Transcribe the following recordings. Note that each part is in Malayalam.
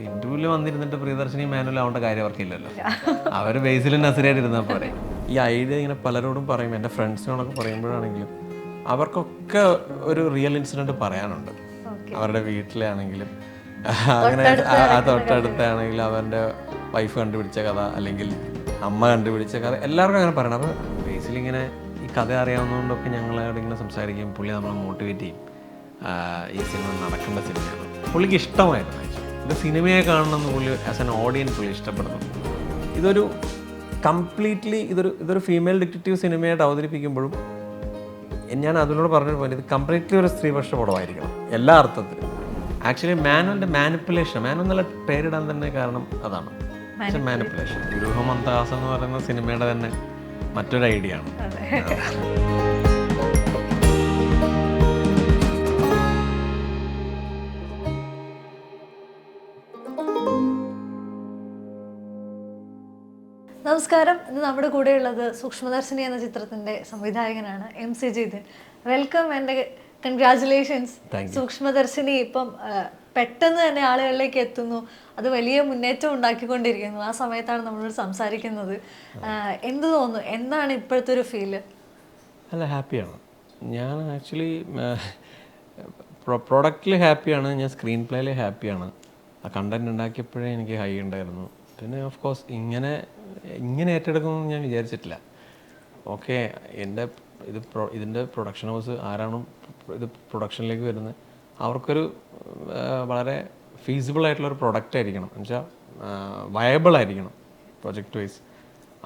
ഇന്റർവ്യൂവിൽ വന്നിരുന്നിട്ട് പ്രിയദർശിനി മാനുവൽ ആവേണ്ട കാര്യം അവർക്കില്ലല്ലോ. അവർ ബേസിലും നസറിയായിട്ട് ഇരുന്നാൽ പോരെ. ഈ ഐഡിയ ഇങ്ങനെ പലരോടും പറയും, എൻ്റെ ഫ്രണ്ട്സിനോടൊക്കെ പറയുമ്പോഴാണെങ്കിലും അവർക്കൊക്കെ ഒരു റിയൽ ഇൻസിഡൻറ്റ് പറയാനുണ്ട്. അവരുടെ വീട്ടിലാണെങ്കിലും അങ്ങനെ തൊട്ടടുത്താണെങ്കിലും അവരുടെ വൈഫ് കണ്ടുപിടിച്ച കഥ അല്ലെങ്കിൽ അമ്മ കണ്ടുപിടിച്ച കഥ എല്ലാവർക്കും അങ്ങനെ പറയണം. അപ്പോൾ ബേസിൽ ഇങ്ങനെ ഈ കഥ അറിയാവുന്നതുകൊണ്ടൊക്കെ ഞങ്ങളോട് ഇങ്ങനെ സംസാരിക്കും. പുള്ളി നമ്മളെ മോട്ടിവേറ്റ് ചെയ്യും. ഈ സിനിമ നടക്കേണ്ട സിനിമയാണ്. പുള്ളിക്ക് ഇഷ്ടമായിരുന്നു. ഇത് സിനിമയെ കാണണമെന്ന് പുള്ളി ആസ് എൻ ഓഡിയൻസ് പുള്ളി ഇഷ്ടപ്പെടുന്നു. ഇതൊരു കംപ്ലീറ്റ്ലി ഇതൊരു ഫീമെയിൽ ഡിറ്റക്റ്റീവ് സിനിമയായിട്ട് അവതരിപ്പിക്കുമ്പോഴും ഞാൻ അതിനോട് പറഞ്ഞൊരു പോയിന്റ്, ഇത് കംപ്ലീറ്റ്ലി ഒരു സ്ത്രീപക്ഷ പടമായിരിക്കണം എല്ലാ അർത്ഥത്തിലും. ആക്ച്വലി മാനുവലിൻ്റെ മാനിപ്പുലേഷൻ എന്നുള്ള പേരിടാൻ തന്നെ കാരണം അതാണ്, മാനിപ്പുലേഷൻ. ഗുരുഹമന്താസം എന്ന് പറയുന്ന സിനിമയുടെ തന്നെ മറ്റൊരു ഐഡിയ ആണ്. നമസ്കാരം. ഇന്ന് നമ്മുടെ കൂടെയുള്ളത് സൂക്ഷ്മദർശിനി എന്ന ചിത്രത്തിന്റെ സംവിധായകനാണ് MC Jithin. Welcome and congratulations. Sookshmadarshini ഇപ്പം പെട്ടെന്ന് തന്നെ ആളുകളിലേക്ക് എത്തുന്നു, അത് വലിയ മുന്നേറ്റം ഉണ്ടാക്കിക്കൊണ്ടിരിക്കുന്നു. ആ സമയത്താണ് നമ്മളോട് സംസാരിക്കുന്നത്. എന്ത് തോന്നുന്നു, എന്താണ് ഇപ്പോഴത്തെ ഒരു ഫീല്? അല്ല, ഹാപ്പിയാണ് ഞാൻ. ആക്ച്വലി പ്രൊഡക്റ്റിൽ ഹാപ്പിയാണ്, ഞാൻ സ്ക്രീൻ പ്ലേയിൽ ഹാപ്പിയാണ്. ആ കണ്ടന്റ് ഉണ്ടാക്കിയപ്പോഴേ എനിക്ക് ഹൈ ഉണ്ടായിരുന്നു. പിന്നെ ഓഫ് കോഴ്സ് ഇങ്ങനെ ഏറ്റെടുക്കുമെന്ന് ഞാൻ വിചാരിച്ചിട്ടില്ല. ഓക്കെ, ഇതിൻ്റെ പ്രൊഡക്ഷൻ ഹൗസ് ആരാണ് ഇത് പ്രൊഡക്ഷനിലേക്ക് വരുന്നത്, അവർക്കൊരു വളരെ ഫീസിബിൾ ആയിട്ടുള്ളൊരു പ്രൊഡക്റ്റ് ആയിരിക്കണം, എന്നുവെച്ചാൽ വയബിൾ ആയിരിക്കണം പ്രൊജക്റ്റ് വൈസ്.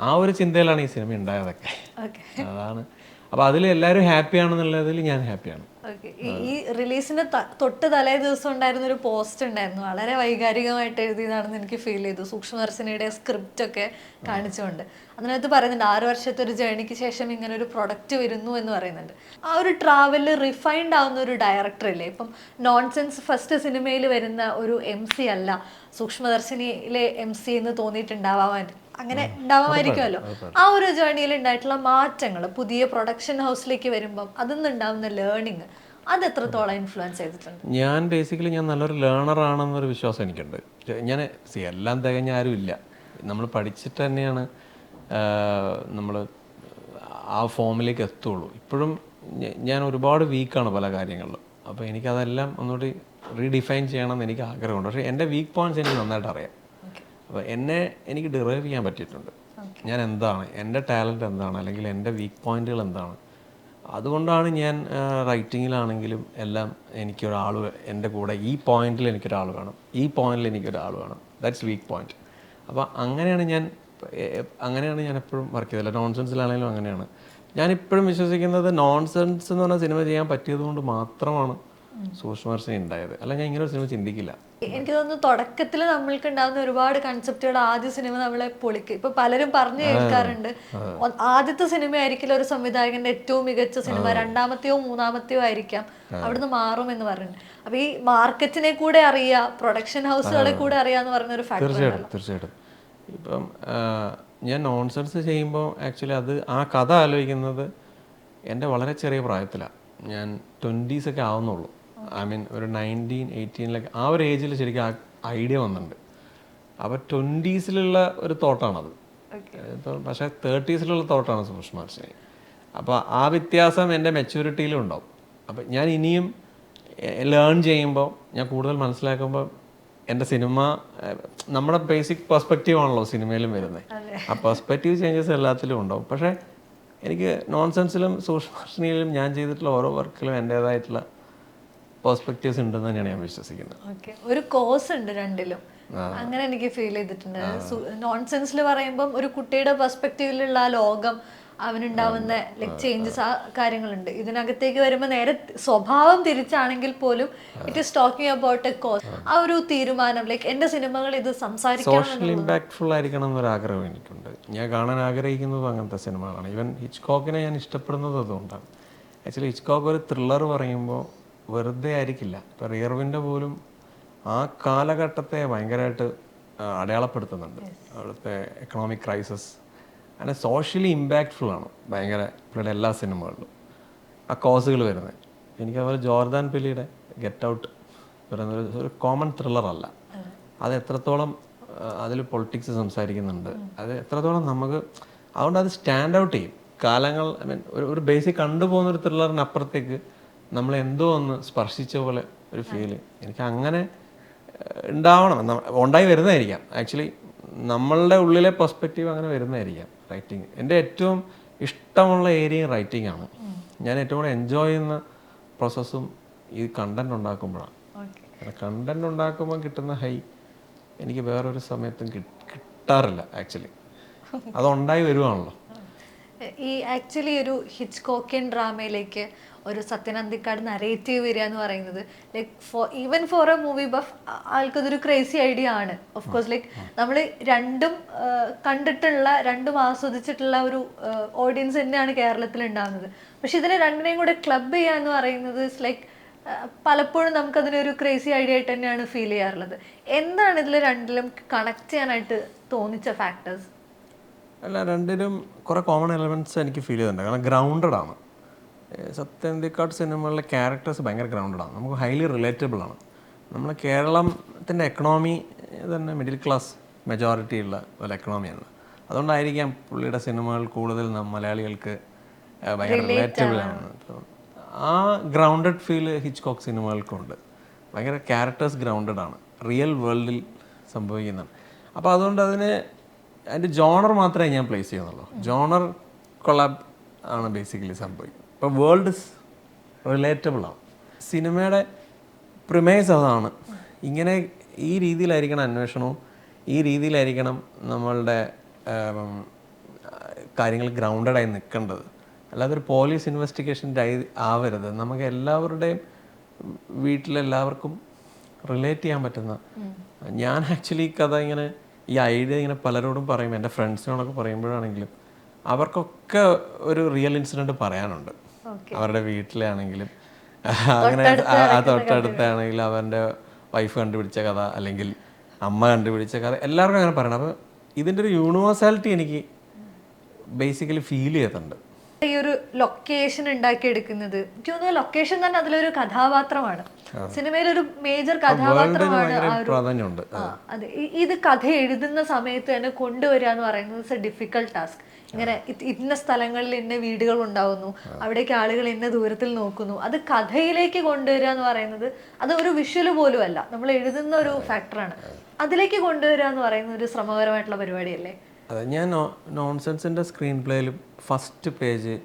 ആ ഒരു ചിന്തയിലാണ് ഈ സിനിമ ഉണ്ടായതൊക്കെ. അതാണ്. അപ്പോൾ അതിൽ എല്ലാവരും ഹാപ്പിയാണെന്നുള്ളതിൽ ഞാൻ ഹാപ്പിയാണ്. ഈ റിലീസിന് തൊട്ട് തലേ ദിവസം ഉണ്ടായിരുന്ന ഒരു പോസ്റ്റ് ഉണ്ടായിരുന്നു, വളരെ വൈകാരികമായിട്ട് എഴുതിയതാണെന്ന് എനിക്ക് ഫീൽ ചെയ്തു. സൂക്ഷ്മദർശിനിയുടെ സ്ക്രിപ്റ്റ് ഒക്കെ കാണിച്ചുകൊണ്ട് അതിനകത്ത് പറയുന്നുണ്ട് 6 വർഷത്തെ ഒരു ജേണിക്ക് ശേഷം ഇങ്ങനെ ഒരു പ്രൊഡക്റ്റ് വരുന്നു എന്ന് പറയുന്നുണ്ട്. ആ ഒരു ട്രാവലിൽ റിഫൈൻഡ് ആവുന്ന ഒരു ഡയറക്ടർ അല്ലേ. ഇപ്പം നോൺസെൻസ് ഫസ്റ്റ് സിനിമയിൽ വരുന്ന ഒരു MC അല്ല സൂക്ഷ്മദർശിനിയിലെ MC എന്ന് തോന്നിയിട്ടുണ്ടാവാൻ, അങ്ങനെ ഉണ്ടാവാമായിരിക്കുമല്ലോ. ആ ഒരു ജേർണിയിൽ ഉണ്ടായിട്ടുള്ള മാറ്റങ്ങൾ പുതിയ പ്രൊഡക്ഷൻ ഹൗസിലേക്ക് വരുമ്പം അതിന്നുണ്ടാവുന്ന ലേണിങ്, അത് എത്രത്തോളം ഇൻഫ്ലുവൻസ് ചെയ്തിട്ടുണ്ട്? ഞാൻ ബേസിക്കലി നല്ലൊരു ലേണർ ആണെന്നൊരു വിശ്വാസം എനിക്കുണ്ട്. ഞാൻ എല്ലാം തികഞ്ഞ ആരും ഇല്ല. നമ്മൾ പഠിച്ചിട്ട് തന്നെയാണ് നമ്മൾ ആ ഫോമിലേക്ക് എത്തുള്ളൂ. ഇപ്പോഴും ഞാൻ ഒരുപാട് വീക്കാണ് പല കാര്യങ്ങളിലും. അപ്പോൾ എനിക്കതെല്ലാം ഒന്നുകൂടി റീഡിഫൈൻ ചെയ്യണമെന്ന് എനിക്ക് ആഗ്രഹമുണ്ട്. പക്ഷേ എൻ്റെ വീക്ക് പോയിൻറ്റ്സ് എനിക്ക് നന്നായിട്ട് അറിയാം. അപ്പോൾ എനിക്ക് ഡിറൈവ് ചെയ്യാൻ പറ്റിയിട്ടുണ്ട്. ഞാൻ എന്താണ്, എൻ്റെ ടാലൻറ്റ് എന്താണ്, അല്ലെങ്കിൽ എൻ്റെ വീക്ക് പോയിൻറ്റുകൾ എന്താണ്. അതുകൊണ്ടാണ് ഞാൻ റൈറ്റിങ്ങിലാണെങ്കിലും എല്ലാം എനിക്കൊരാൾ എൻ്റെ കൂടെ, ഈ പോയിന്റിൽ എനിക്കൊരാൾ വേണം, ഈ പോയിന്റിൽ എനിക്കൊരാൾ വേണം, ദാറ്റ്സ് വീക്ക് പോയിന്റ്. അപ്പോൾ അങ്ങനെയാണ് ഞാൻ എപ്പോഴും വർക്ക് ചെയ്തില്ല. നോൺസെൻസിലാണെങ്കിലും അങ്ങനെയാണ്. ഞാനിപ്പോഴും വിശ്വസിക്കുന്നത് നോൺസെൻസ് എന്ന് പറഞ്ഞ സിനിമ ചെയ്യാൻ പറ്റിയത് കൊണ്ട് മാത്രമാണ് സൂക്ഷ്മദർശിനി ഉണ്ടായത്. അല്ല, ഞാൻ ഇങ്ങനെ ഒരു സിനിമ ചിന്തിക്കില്ല. എനിക്ക് തോന്നുന്നു തുടക്കത്തിൽ നമ്മൾക്ക് ഉണ്ടാകുന്ന ഒരുപാട് കൺസെപ്റ്റുകൾ ആദ്യ സിനിമ നമ്മളെ പൊളിക്കും. ഇപ്പൊ പലരും പറഞ്ഞു കേൾക്കാറുണ്ട്, ആദ്യത്തെ സിനിമ ആയിരിക്കില്ല ഒരു സംവിധായകന്റെ ഏറ്റവും മികച്ച സിനിമ, രണ്ടാമത്തെയോ മൂന്നാമത്തെയോ ആയിരിക്കാം, അവിടുന്ന് മാറും എന്ന് പറയുന്നത്. അപ്പൊ ഈ മാർക്കറ്റിനെ കൂടെ അറിയാ, പ്രൊഡക്ഷൻ ഹൗസുകളെ കൂടെ അറിയാന്ന് പറയുന്ന ഒരു ഫാക്ടർ. തീർച്ചയായിട്ടും. ഇപ്പം ഞാൻ നോൺസെൻസ് ചെയ്യുമ്പോൾ ആക്ച്വലി ആ കഥ ആലോചിക്കുന്നത് എൻ്റെ വളരെ ചെറിയ പ്രായത്തിലാണ്. ഞാൻ 20s ഒക്കെ ആവുന്നുള്ളൂ. ഐ മീൻ ഒരു 19, 18 ആ ഒരു ഏജിൽ ശരിക്കും ആ ഐഡിയ വന്നിട്ടുണ്ട്. അപ്പോൾ 20s ഒരു തോട്ടാണത്. പക്ഷേ 30s തോട്ടാണ് സൂക്ഷ്മദർശിനി. അപ്പോൾ ആ വ്യത്യാസം എൻ്റെ മെച്യൂരിറ്റിയിലും ഉണ്ടാവും. അപ്പോൾ ഞാൻ ഇനിയും ലേൺ ചെയ്യുമ്പോൾ, ഞാൻ കൂടുതൽ മനസ്സിലാക്കുമ്പോൾ എൻ്റെ സിനിമ നമ്മുടെ ബേസിക് പെർസ്പെക്റ്റീവ് ആണല്ലോ സിനിമയിലും വരുന്നത്. ആ പെർസ്പെക്റ്റീവ് ചേഞ്ചസ് എല്ലാത്തിലും ഉണ്ടാവും. പക്ഷേ എനിക്ക് നോൺസെൻസിലും സൂക്ഷ്മദർശിനിയിലും ഞാൻ ചെയ്തിട്ടുള്ള ഓരോ വർക്കിലും എൻ്റേതായിട്ടുള്ള പെർസ്പെക്റ്റീവ്സ് ഉണ്ടെന്ന് തന്നെയാണ് ഞാൻ വിശ്വസിക്കുന്നത്. ഒരു കോഴ്സ് ഉണ്ട് രണ്ടിലും, അങ്ങനെ എനിക്ക് ഫീൽ ചെയ്തിട്ടുണ്ട്. നോൺസെൻസിൽ പറയുമ്പം ഒരു കുട്ടിയുടെ പെർസ്പെക്റ്റീവിലുള്ള ആ ലോകം, അവനുണ്ടാവുന്ന ചേഞ്ചസ്, ആ കാര്യങ്ങളുണ്ട്. ഇതിനകത്തേക്ക് വരുമ്പോൾ നേരെ സ്വഭാവം തിരിച്ചാണെങ്കിൽ പോലും it is talking about a cause. ആ ഒരു തീരുമാനം, എൻ്റെ സിനിമകൾ ഇത് സോഷ്യൽ ഇമ്പാക്ട്ഫുൾ ആയിരിക്കണം എന്നൊരു ആഗ്രഹം എനിക്കുണ്ട്. ഞാൻ കാണാൻ ആഗ്രഹിക്കുന്നതും അങ്ങനത്തെ സിനിമകളാണ്. ഈവൻ ഹിച്ച്കോക്കിനെ ഞാൻ ഇഷ്ടപ്പെടുന്നത് അതുകൊണ്ടാണ്. ആക്ച്വലി ഹിച്ച്കോക്ക് ഒരു ത്രില്ലർ പറയുമ്പോൾ വെറുതെ ആയിരിക്കില്ല. ഇപ്പോൾ റിയർ വിൻഡോ പോലും ആ കാലഘട്ടത്തെ ഭയങ്കരമായിട്ട് അടയാളപ്പെടുത്തുന്നുണ്ട്. അവിടുത്തെ എക്കണോമിക് ക്രൈസിസ് അങ്ങനെ സോഷ്യലി ഇമ്പാക്ട്ഫുൾ ആണ് ഭയങ്കര പുള്ളിയുടെ എല്ലാ സിനിമകളിലും ആ കോസുകൾ വരുന്നത്. എനിക്കതുപോലെ ജോർദാൻ പെലിയുടെ ഗെറ്റ് ഔട്ട് പറയുന്നത് ഒരു കോമൺ ത്രില്ലറല്ല. അത് എത്രത്തോളം അതിൽ പൊളിറ്റിക്സ് സംസാരിക്കുന്നുണ്ട്, അത് എത്രത്തോളം നമുക്ക്, അതുകൊണ്ട് അത് സ്റ്റാൻഡ് ഔട്ട് ചെയ്യും കാലങ്ങൾ. ഐ മീൻ ഒരു ബേസിക് കണ്ടുപോകുന്ന ഒരു ത്രില്ലറിനപ്പുറത്തേക്ക് നമ്മൾ എന്തോ ഒന്ന് സ്പർശിച്ച പോലെ ഒരു ഫീല് എനിക്ക് അങ്ങനെ ഉണ്ടാവണം. ഉണ്ടായി വരുന്നതായിരിക്കാം ആക്ച്വലി, നമ്മളുടെ ഉള്ളിലെ പെർസ്പെക്റ്റീവ് അങ്ങനെ വരുന്നതായിരിക്കാം റൈറ്റിങ്. എൻ്റെ ഏറ്റവും ഇഷ്ടമുള്ള ഏരിയ റൈറ്റിംഗ് ആണ്. ഞാൻ ഏറ്റവും കൂടുതൽ എൻജോയ് ചെയ്യുന്ന പ്രോസസ്സും ഈ കണ്ടന്റ് ഉണ്ടാക്കുമ്പോഴാണ്. കണ്ടന്റ് ഉണ്ടാക്കുമ്പോൾ കിട്ടുന്ന ഹൈ എനിക്ക് വേറൊരു സമയത്തും കിട്ടാറില്ല ആക്ച്വലി. അതുണ്ടായി വരുവാണല്ലോ. ഈ ആക്ച്വലി ഒരു ഹിച്ച്കോക്കിയൻ ഡ്രാമയിലേക്ക് ഒരു സത്യൻ അന്തിക്കാട് നരേറ്റീവ് വരിക എന്ന് പറയുന്നത് like even for a movie buff ആൾക്കതൊരു ക്രേസി ഐഡിയ ആണ്. ഓഫ് കോഴ്സ് ലൈക്ക് നമ്മൾ രണ്ടും കണ്ടിട്ടുള്ള, രണ്ടും ആസ്വദിച്ചിട്ടുള്ള ഒരു ഓഡിയൻസ് തന്നെയാണ് കേരളത്തിൽ ഉണ്ടാകുന്നത്. പക്ഷെ ഇതിനെ രണ്ടിനെയും കൂടെ ക്ലബ് ചെയ്യുക എന്ന് പറയുന്നത് ഇറ്റ്സ് ലൈക്ക് പലപ്പോഴും നമുക്കതിനൊരു ക്രേസി ഐഡിയ ആയിട്ട് തന്നെയാണ് ഫീൽ ചെയ്യാറുള്ളത്. എന്താണ് ഇതിൽ രണ്ടിലും കണക്ട് ചെയ്യാനായിട്ട് തോന്നിച്ച ഫാക്ടേഴ്സ്? അല്ല, രണ്ടിലും കുറേ കോമൺ എലമെൻറ്റ്സ് എനിക്ക് ഫീൽ ചെയ്തിട്ടുണ്ട്. കാരണം ഗ്രൗണ്ടഡ് ആണ്. സത്യൻ അന്തിക്കാട് സിനിമകളിലെ ക്യാരക്ടേഴ്സ് ഭയങ്കര ഗ്രൗണ്ടഡ് ആണ്, നമുക്ക് ഹൈലി റിലേറ്റബിൾ ആണ്. നമ്മൾ കേരളത്തിൻ്റെ എക്കണോമി തന്നെ മിഡിൽ ക്ലാസ് മെജോറിറ്റി ഉള്ള ഒരു എക്കണോമിയാണ്. അതുകൊണ്ടായിരിക്കാം പുള്ളിയുടെ സിനിമകൾ കൂടുതൽ മലയാളികൾക്ക് ഭയങ്കര റിലേറ്റബിൾ ആണ്. ആ ഗ്രൗണ്ടഡ് ഫീൽ ഹിച്ച്കോക്ക് സിനിമകൾക്കുണ്ട്. ഭയങ്കര ക്യാരക്ടേഴ്സ് ഗ്രൗണ്ടഡ് ആണ്, റിയൽ വേൾഡിൽ സംഭവിക്കുന്നതാണ്. അപ്പോൾ അതുകൊണ്ട് അതിൻ്റെ ജോണർ മാത്രമേ ഞാൻ പ്ലേസ് ചെയ്യുന്നുള്ളൂ. ജോണർ കൊളാബ് ആണ് ബേസിക്കലി സംഭവിക്കുന്നത്. ഇപ്പോൾ വേൾഡ് റിലേറ്റബിൾ ആണ്. സിനിമയുടെ പ്രിമേസ് അതാണ്. ഇങ്ങനെ ഈ രീതിയിലായിരിക്കണം അന്വേഷണവും, ഈ രീതിയിലായിരിക്കണം നമ്മളുടെ കാര്യങ്ങൾ ഗ്രൗണ്ടഡായി നിൽക്കേണ്ടത്. അല്ലാതെ ഒരു പോലീസ് ഇൻവെസ്റ്റിഗേഷൻ ആവരുത്. നമുക്ക് എല്ലാവരുടെയും വീട്ടിലെല്ലാവർക്കും റിലേറ്റ് ചെയ്യാൻ പറ്റുന്ന. ഞാൻ ആക്ച്വലി കഥ ഇങ്ങനെ ഈ ഐഡിയ ഇങ്ങനെ പലരോടും പറയും, എൻ്റെ ഫ്രണ്ട്സിനോടൊക്കെ പറയുമ്പോഴാണെങ്കിലും അവർക്കൊക്കെ ഒരു റിയൽ ഇൻസിഡൻറ്റ് പറയാനുണ്ട്. അവരുടെ വീട്ടിലാണെങ്കിലും അങ്ങനെ തൊട്ടടുത്താണെങ്കിലും അവൻ്റെ വൈഫ് കണ്ടുപിടിച്ച കഥ അല്ലെങ്കിൽ അമ്മ കണ്ടുപിടിച്ച കഥ എല്ലാവർക്കും അങ്ങനെ പറയണം. അപ്പോൾ ഇതിൻ്റെ ഒരു യൂണിവേഴ്സാലിറ്റി എനിക്ക് ബേസിക്കലി ഫീൽ ചെയ്തിട്ടുണ്ട്. ഈ ഒരു ലൊക്കേഷൻ ഉണ്ടാക്കിയെടുക്കുന്നത് എനിക്ക് തോന്നുന്നു ലൊക്കേഷൻ തന്നെ അതിലൊരു കഥാപാത്രമാണ്, സിനിമയിലൊരു മേജർ കഥാപാത്രമാണ്. അതെ, ഇത് കഥ എഴുതുന്ന സമയത്ത് തന്നെ കൊണ്ടുവരിക എന്ന് പറയുന്നത് ഇറ്റ്സ് എ ഡിഫിക്കൽട്ട് ടാസ്ക്. ഇങ്ങനെ ഇന്ന സ്ഥലങ്ങളിൽ ഇന്ന വീടുകൾ ഉണ്ടാവുന്നു, അവിടേക്ക് ആളുകൾ ഇന്ന ദൂരത്തിൽ നോക്കുന്നു, അത് കഥയിലേക്ക് കൊണ്ടുവരിക എന്ന് പറയുന്നത് അത് ഒരു വിഷ്വൽ പോലും അല്ല, നമ്മൾ എഴുതുന്ന ഒരു ഫാക്ടറാണ്. അതിലേക്ക് കൊണ്ടുവരിക എന്ന് പറയുന്നത് ഒരു ശ്രമകരമായിട്ടുള്ള പരിപാടിയല്ലേ? അതെ, ഞാൻ നോൺസെൻസിൻ്റെ സ്ക്രീൻ പ്ലേയിലും ഫസ്റ്റ് പേജ്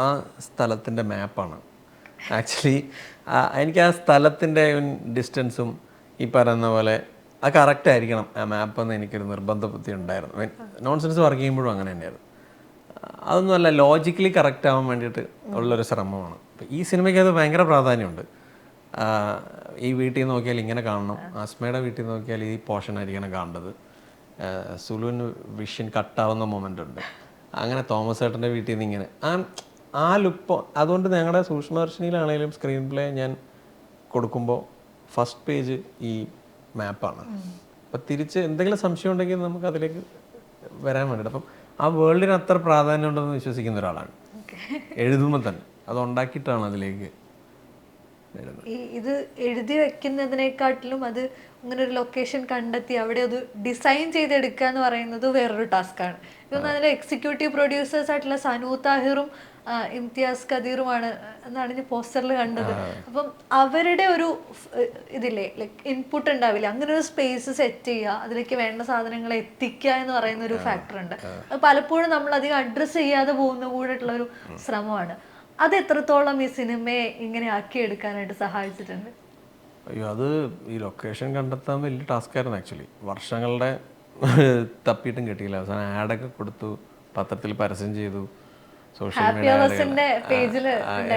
ആ സ്ഥലത്തിൻ്റെ മാപ്പാണ് ആക്ച്വലി. എനിക്ക് ആ സ്ഥലത്തിൻ്റെ ഡിസ്റ്റൻസും ഈ പറയുന്ന പോലെ അത് കറക്റ്റ് ആയിരിക്കണം ആ മാപ്പെന്ന് എനിക്കൊരു നിർബന്ധ ബുദ്ധി ഉണ്ടായിരുന്നു. നോൺസെൻസ് വർക്ക് ചെയ്യുമ്പോഴും അങ്ങനെ തന്നെയായിരുന്നു. അതൊന്നുമല്ല, ലോജിക്കലി കറക്റ്റ് ആവാൻ വേണ്ടിയിട്ട് ഉള്ളൊരു ശ്രമമാണ്. ഈ സിനിമയ്ക്ക് അത് ഭയങ്കര പ്രാധാന്യമുണ്ട്. ഈ വീട്ടിൽ നിന്ന് നോക്കിയാൽ ഇങ്ങനെ കാണണം, ആസ്മയുടെ വീട്ടിൽ നിന്ന് നോക്കിയാൽ ഈ പോർഷൻ ആയിരിക്കണം കാണേണ്ടത്, സുലുവിന് വിഷൻ കട്ടാവുന്ന മൊമെൻ്റ് ഉണ്ട്, അങ്ങനെ തോമസ് ഏട്ടൻ്റെ വീട്ടിൽ നിന്ന് ഇങ്ങനെ ആ ലുക്ക്. അതുകൊണ്ട് ഞങ്ങളുടെ സൂക്ഷ്മദർശിനിയിലാണെങ്കിലും സ്ക്രീൻ പ്ലേ ഞാൻ കൊടുക്കുമ്പോൾ ഫസ്റ്റ് പേജ് ഈ മാപ്പാണ്. അപ്പം തിരിച്ച് എന്തെങ്കിലും സംശയം ഉണ്ടെങ്കിൽ നമുക്ക് അതിലേക്ക് വരാൻ വേണ്ടിയിട്ട്. അപ്പം ആ വേൾഡിന് അത്ര പ്രാധാന്യം ഉണ്ടെന്ന് വിശ്വസിക്കുന്ന ഒരാളാണ്. എഴുതുമ്പോൾ തന്നെ അത് ഉണ്ടാക്കിയിട്ടാണ് അതിലേക്ക് ഇത് എഴുതി വെക്കുന്നതിനെക്കാട്ടിലും അത് അങ്ങനെ ഒരു ലൊക്കേഷൻ കണ്ടെത്തി അവിടെ അത് ഡിസൈൻ ചെയ്തെടുക്കുക എന്ന് പറയുന്നത് വേറൊരു ടാസ്ക്കാണ്. ഇതൊന്നും അതിലെ എക്സിക്യൂട്ടീവ് പ്രൊഡ്യൂസേഴ്സ് ആയിട്ടുള്ള സനൂ താഹിറും ഇംതിയാസ് ഖദീറുമാണ് എന്നാണ് ഞാൻ പോസ്റ്ററിൽ കണ്ടത്. അപ്പം അവരുടെ ഒരു ഇതില്ലേ ലൈക്ക് ഇൻപുട്ട് ഉണ്ടാവില്ല, അങ്ങനെ ഒരു സ്പേസ് സെറ്റ് ചെയ്യുക, അതിലേക്ക് വേണ്ട സാധനങ്ങൾ എത്തിക്കുക എന്ന് പറയുന്ന ഒരു ഫാക്ടർ ഉണ്ട്. അത് പലപ്പോഴും നമ്മൾ അധികം അഡ്രസ്സ് ചെയ്യാതെ പോകുന്ന കൂടെയുള്ള ഒരു ശ്രമമാണ്. അത് എത്രത്തോളം ഈ സിനിമയെ ഇങ്ങനെ ആക്കിയെടുക്കാനായിട്ട് സഹായിച്ചിട്ടുണ്ട്? അയ്യോ, അത് ഈ ലൊക്കേഷൻ കണ്ടെത്താൻ വലിയ ടാസ്ക്കായിരുന്നു ആക്ച്വലി. വർഷങ്ങളുടെ തപ്പിയിട്ടും കിട്ടിയില്ല. അവസാനം ആഡൊക്കെ കൊടുത്തു, പത്രത്തിൽ പരസ്യം ചെയ്തു, സോഷ്യൽ മീഡിയ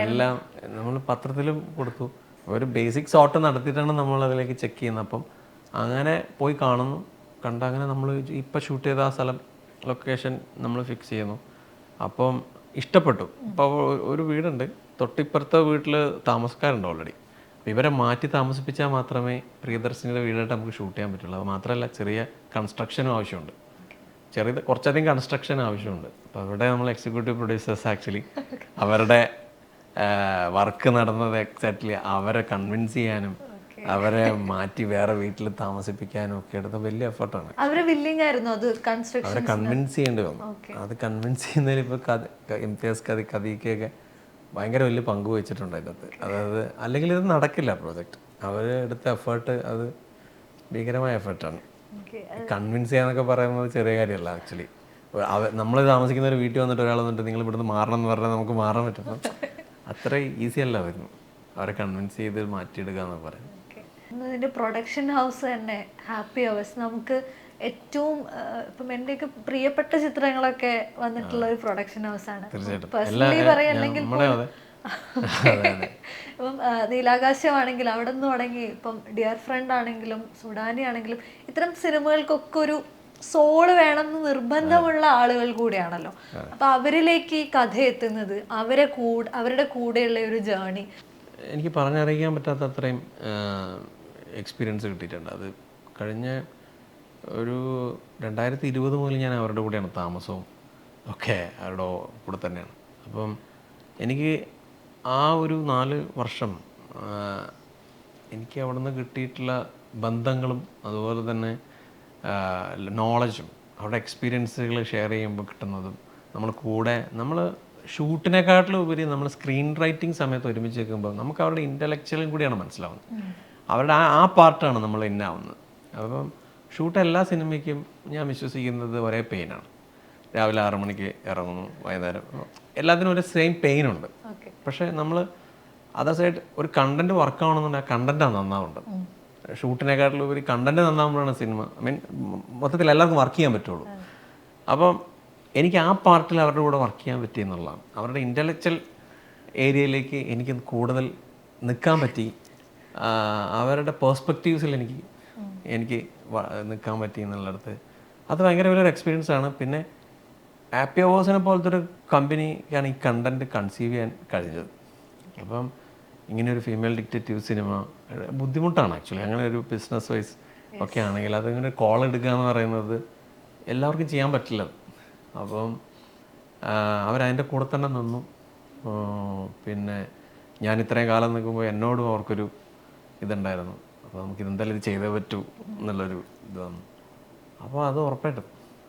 എല്ലാം നമ്മൾ പത്രത്തിലും കൊടുത്തു. ഒരു ബേസിക് ഷോട്ട് നടത്തിയിട്ടാണ് നമ്മൾ അതിലേക്ക് ചെക്ക് ചെയ്യുന്നത്. അപ്പം അങ്ങനെ പോയി കാണുന്നു, കണ്ടങ്ങനെ നമ്മൾ ഇപ്പം ഷൂട്ട് ചെയ്ത ആ സ്ഥലം ലൊക്കേഷൻ നമ്മൾ ഫിക്സ് ചെയ്യുന്നു. അപ്പം ഇഷ്ടപ്പെട്ടു. ഇപ്പോൾ ഒരു വീടുണ്ട്, തൊട്ടിപ്പുറത്തെ വീട്ടിൽ താമസക്കാരുണ്ട് ഓൾറെഡി. അപ്പോൾ ഇവരെ മാറ്റി താമസിപ്പിച്ചാൽ മാത്രമേ പ്രിയദർശിനിയുടെ വീടായിട്ട് നമുക്ക് ഷൂട്ട് ചെയ്യാൻ പറ്റുള്ളൂ. അത് മാത്രമല്ല, ചെറിയ കൺസ്ട്രക്ഷനും ആവശ്യമുണ്ട്, കുറച്ചധികം കൺസ്ട്രക്ഷൻ ആവശ്യമുണ്ട്. അപ്പോൾ അവിടെ നമ്മൾ എക്സിക്യൂട്ടീവ് പ്രൊഡ്യൂസേഴ്സ് ആക്ച്വലി അവരുടെ വർക്ക് നടന്നത് എക്സാക്ട്ലി അവരെ കൺവിൻസ് ചെയ്യാനും അവരെ മാറ്റി വേറെ വീട്ടിൽ താമസിപ്പിക്കാനും ഒക്കെ എടുത്ത വലിയ എഫർട്ടാണ്. അവര് വില്ലിങ് ആയിരുന്നു അത് കൺസ്ട്രക്ഷൻ അവരെ കൺവിൻസ് ചെയ്യേണ്ടി വന്നു. അത് കൺവിൻസ് ചെയ്യുന്നതിൽ ഇപ്പോൾ ഇംതിയാസ് കഥയ്ക്കൊക്കെ ഭയങ്കര വലിയ പങ്ക് വഹിച്ചിട്ടുണ്ട് അതിനകത്ത്. അതായത് അല്ലെങ്കിൽ ഇത് നടക്കില്ല പ്രോജക്റ്റ്. അവർ എടുത്ത എഫേർട്ട് അത് ഭീകരമായ എഫേർട്ടാണ്. കൺവിൻസ് ചെയ്യാന്നൊക്കെ പറയുന്നത് ചെറിയ കാര്യമല്ല ആക്ച്വലി. നമ്മൾ താമസിക്കുന്ന ഒരു വീട്ടിൽ വന്നിട്ട് ഒരാൾ വന്നിട്ട് നിങ്ങൾ ഇവിടുന്ന് മാറണം എന്ന് പറഞ്ഞാൽ നമുക്ക് മാറാൻ പറ്റും. അത്ര ഈസി അല്ല വരുന്നു അവരെ കൺവിൻസ് ചെയ്ത് മാറ്റിയെടുക്കുക എന്ന് പറയുന്നത്. ഇതിന്റെ പ്രൊഡക്ഷൻ ഹൗസ് തന്നെ ഹാപ്പി അവേഴ്സ് നമുക്ക് ഏറ്റവും ഇപ്പം എൻ്റെയൊക്കെ പ്രിയപ്പെട്ട ചിത്രങ്ങളൊക്കെ വന്നിട്ടുള്ള ഒരു പ്രൊഡക്ഷൻ ഹൗസ് ആണ്. പേഴ്സണലി പറയല്ലെങ്കിൽ ഇപ്പം നീലാകാശമാണെങ്കിൽ അവിടെ നിന്ന് തുടങ്ങി ഇപ്പം ഡിയർ ഫ്രണ്ട് ആണെങ്കിലും സുഡാനി ആണെങ്കിലും ഇത്തരം സിനിമകൾക്കൊക്കെ ഒരു സോള് വേണമെന്ന് നിർബന്ധമുള്ള ആളുകൾ കൂടിയാണല്ലോ. അപ്പൊ അവരിലേക്ക് ഈ കഥ എത്തുന്നത് അവരുടെ കൂടെയുള്ള ഒരു ജേർണി എനിക്ക് പറഞ്ഞറിയിക്കാൻ പറ്റാത്ത അത്രയും എക്സ്പീരിയൻസ് കിട്ടിയിട്ടുണ്ട്. അത് കഴിഞ്ഞ ഒരു 2020 മുതൽ ഞാൻ അവരുടെ കൂടെയാണ് താമസവും ഒക്കെ അവരുടെ കൂടെ തന്നെയാണ്. അപ്പം എനിക്ക് ആ ഒരു 4 വർഷം എനിക്ക് അവിടെ നിന്ന് കിട്ടിയിട്ടുള്ള ബന്ധങ്ങളും അതുപോലെ തന്നെ നോളജും അവരുടെ എക്സ്പീരിയൻസുകൾ ഷെയർ ചെയ്യുമ്പോൾ കിട്ടുന്നതും നമ്മൾ ഷൂട്ടിനെക്കാട്ടിലും ഉപരി നമ്മൾ സ്ക്രീൻ റൈറ്റിംഗ് സമയത്ത് ഒരുമിച്ച് നിൽക്കുമ്പോൾ നമുക്ക് അവരുടെ ഇൻ്റലക്ച്വലും കൂടിയാണ് മനസ്സിലാവുന്നത്. അവരുടെ ആ പാർട്ടാണ് നമ്മൾ ഇന്നാവുന്നത്. അപ്പം ഷൂട്ട് എല്ലാ സിനിമയ്ക്കും ഞാൻ വിശ്വസിക്കുന്നത് ഒരേ പെയിനാണ്. രാവിലെ 6 മണിക്ക് ഇറങ്ങുന്നു, വൈകുന്നേരം എല്ലാത്തിനും ഒരു സെയിം പെയിനുണ്ട്. പക്ഷേ നമ്മൾ അതർ സൈഡ് ഒരു കണ്ടന്റ് വർക്കാവണമെന്നുണ്ടെങ്കിൽ ആ കണ്ടന്റാണ് നന്നാവുണ്ട്. ഷൂട്ടിനെക്കാട്ടിലും ഉപരി കണ്ടന്റ് നന്നാവുമ്പോഴാണ് സിനിമ മൊത്തത്തിൽ എല്ലാവർക്കും വർക്ക് ചെയ്യാൻ പറ്റുള്ളൂ. അപ്പം എനിക്ക് ആ പാർട്ടിൽ അവരുടെ കൂടെ വർക്ക് ചെയ്യാൻ പറ്റി എന്നുള്ളതാണ്. അവരുടെ ഇൻ്റലക്ച്വൽ ഏരിയയിലേക്ക് എനിക്ക് കൂടുതൽ നിൽക്കാൻ പറ്റി. അവരുടെ പേഴ്സ്പെക്റ്റീവ്സിൽ എനിക്ക് നിൽക്കാൻ പറ്റി എന്നുള്ളിടത്ത് അത് ഭയങ്കര വലിയൊരു എക്സ്പീരിയൻസ് ആണ്. പിന്നെ ഹാപ്പി അവേഴ്സിനെ പോലത്തെ ഒരു കമ്പനിക്കാണ് ഈ കണ്ടന്റ് കൺസീവ് ചെയ്യാൻ കഴിഞ്ഞത്. അപ്പം ഇങ്ങനെയൊരു ഫീമെയിൽ ഡിക്റ്റേറ്റീവ് സിനിമ ബുദ്ധിമുട്ടാണ് ആക്ച്വലി. അങ്ങനെ ഒരു ബിസിനസ് വൈസ് ഒക്കെ ആണെങ്കിൽ അതിങ്ങനെ കോൾ എടുക്കുക എന്ന് പറയുന്നത് എല്ലാവർക്കും ചെയ്യാൻ പറ്റില്ല. അപ്പം അവരതിൻ്റെ കൂടെ തന്നെ നിന്നു. പിന്നെ ഞാൻ ഇത്രയും കാലം നിൽക്കുമ്പോൾ എന്നോടും അവർക്കൊരു ഇതുണ്ടായിരുന്നു. അപ്പോൾ നമുക്കിതെന്തായാലും ഇത് ചെയ്തേ പറ്റൂ എന്നുള്ളൊരു ഇത് വന്നു. അപ്പോൾ അത് ഉറപ്പായിട്ടും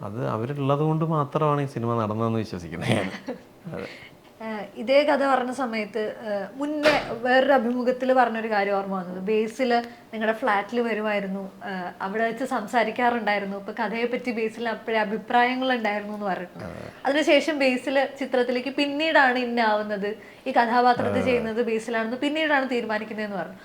അത് അവരുള്ളത് കൊണ്ട് മാത്രമാണ് ഈ സിനിമ നടന്നതെന്ന് വിശ്വസിക്കുന്നത് ഞാൻ. ഇതേ കഥ പറഞ്ഞ സമയത്ത് മുന്നേ വേറൊരു അഭിമുഖത്തിൽ പറഞ്ഞൊരു കാര്യം ഓർമ്മ വന്നത്, ബേസിൽ നിങ്ങളുടെ ഫ്ലാറ്റിൽ വരുമായിരുന്നു, അവിടെ വെച്ച് സംസാരിക്കാറുണ്ടായിരുന്നു, ഇപ്പൊ കഥയെ പറ്റി ബേസിൽ അപ്പോഴേ അഭിപ്രായങ്ങൾ ഉണ്ടായിരുന്നു എന്ന് പറഞ്ഞിട്ടുണ്ട്. അതിനുശേഷം ബേസിൽ ചിത്രത്തിലേക്ക് പിന്നീടാണ് ഇന്നാവുന്നത്, ഈ കഥാപാത്രത്തെ ചെയ്യുന്നത് ബേസിലാണെന്ന് പിന്നീടാണ് തീരുമാനിക്കുന്നതെന്ന് പറഞ്ഞു.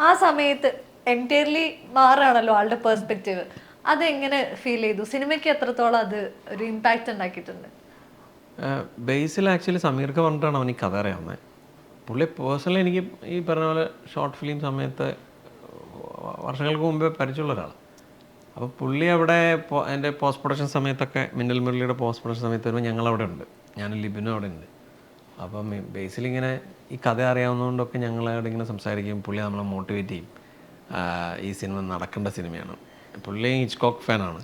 ആ സമയത്ത് എൻറ്റയർലി മാറാണല്ലോ ആളുടെ പെർസ്പെക്റ്റീവ്. അതെങ്ങനെ ഫീൽ ചെയ്തു? സിനിമയ്ക്ക് എത്രത്തോളം അത് ഒരു ഇമ്പാക്റ്റ് ഉണ്ടാക്കിയിട്ടുണ്ട്? ബേസിൽ ആക്ച്വലി സമീർക്ക് പറഞ്ഞിട്ടാണ് അവൻ ഈ കഥ അറിയാവുന്നത്. പുള്ളി പേഴ്സണലി എനിക്ക് ഈ പറഞ്ഞ പോലെ ഷോർട്ട് ഫിലിം സമയത്ത് വർഷങ്ങൾക്ക് മുമ്പേ പരിചയമുള്ള ഒരാളാണ്. അപ്പോൾ പുള്ളി അവിടെ എൻ്റെ പോസ്റ്റ് പ്രൊഡക്ഷൻ സമയത്തൊക്കെ മിന്നൽ മുരളിയുടെ പോസ്റ്റ് പ്രൊഡക്ഷൻ സമയത്ത് വരുമ്പോൾ ഞങ്ങളവിടെ ഉണ്ട്, ഞാനും ലിബിനും അവിടെ ഉണ്ട്. അപ്പം ബേസിലിങ്ങനെ ഈ കഥ അറിയാവുന്നതുകൊണ്ടൊക്കെ ഞങ്ങളവിടെ ഇങ്ങനെ സംസാരിക്കും. പുള്ളി നമ്മളെ മോട്ടിവേറ്റ് ചെയ്യും. ഈ സിനിമ നടക്കേണ്ട സിനിമയാണ്. പുള്ളി ഹിച്ച്കോക്ക് ഫാനാണ്.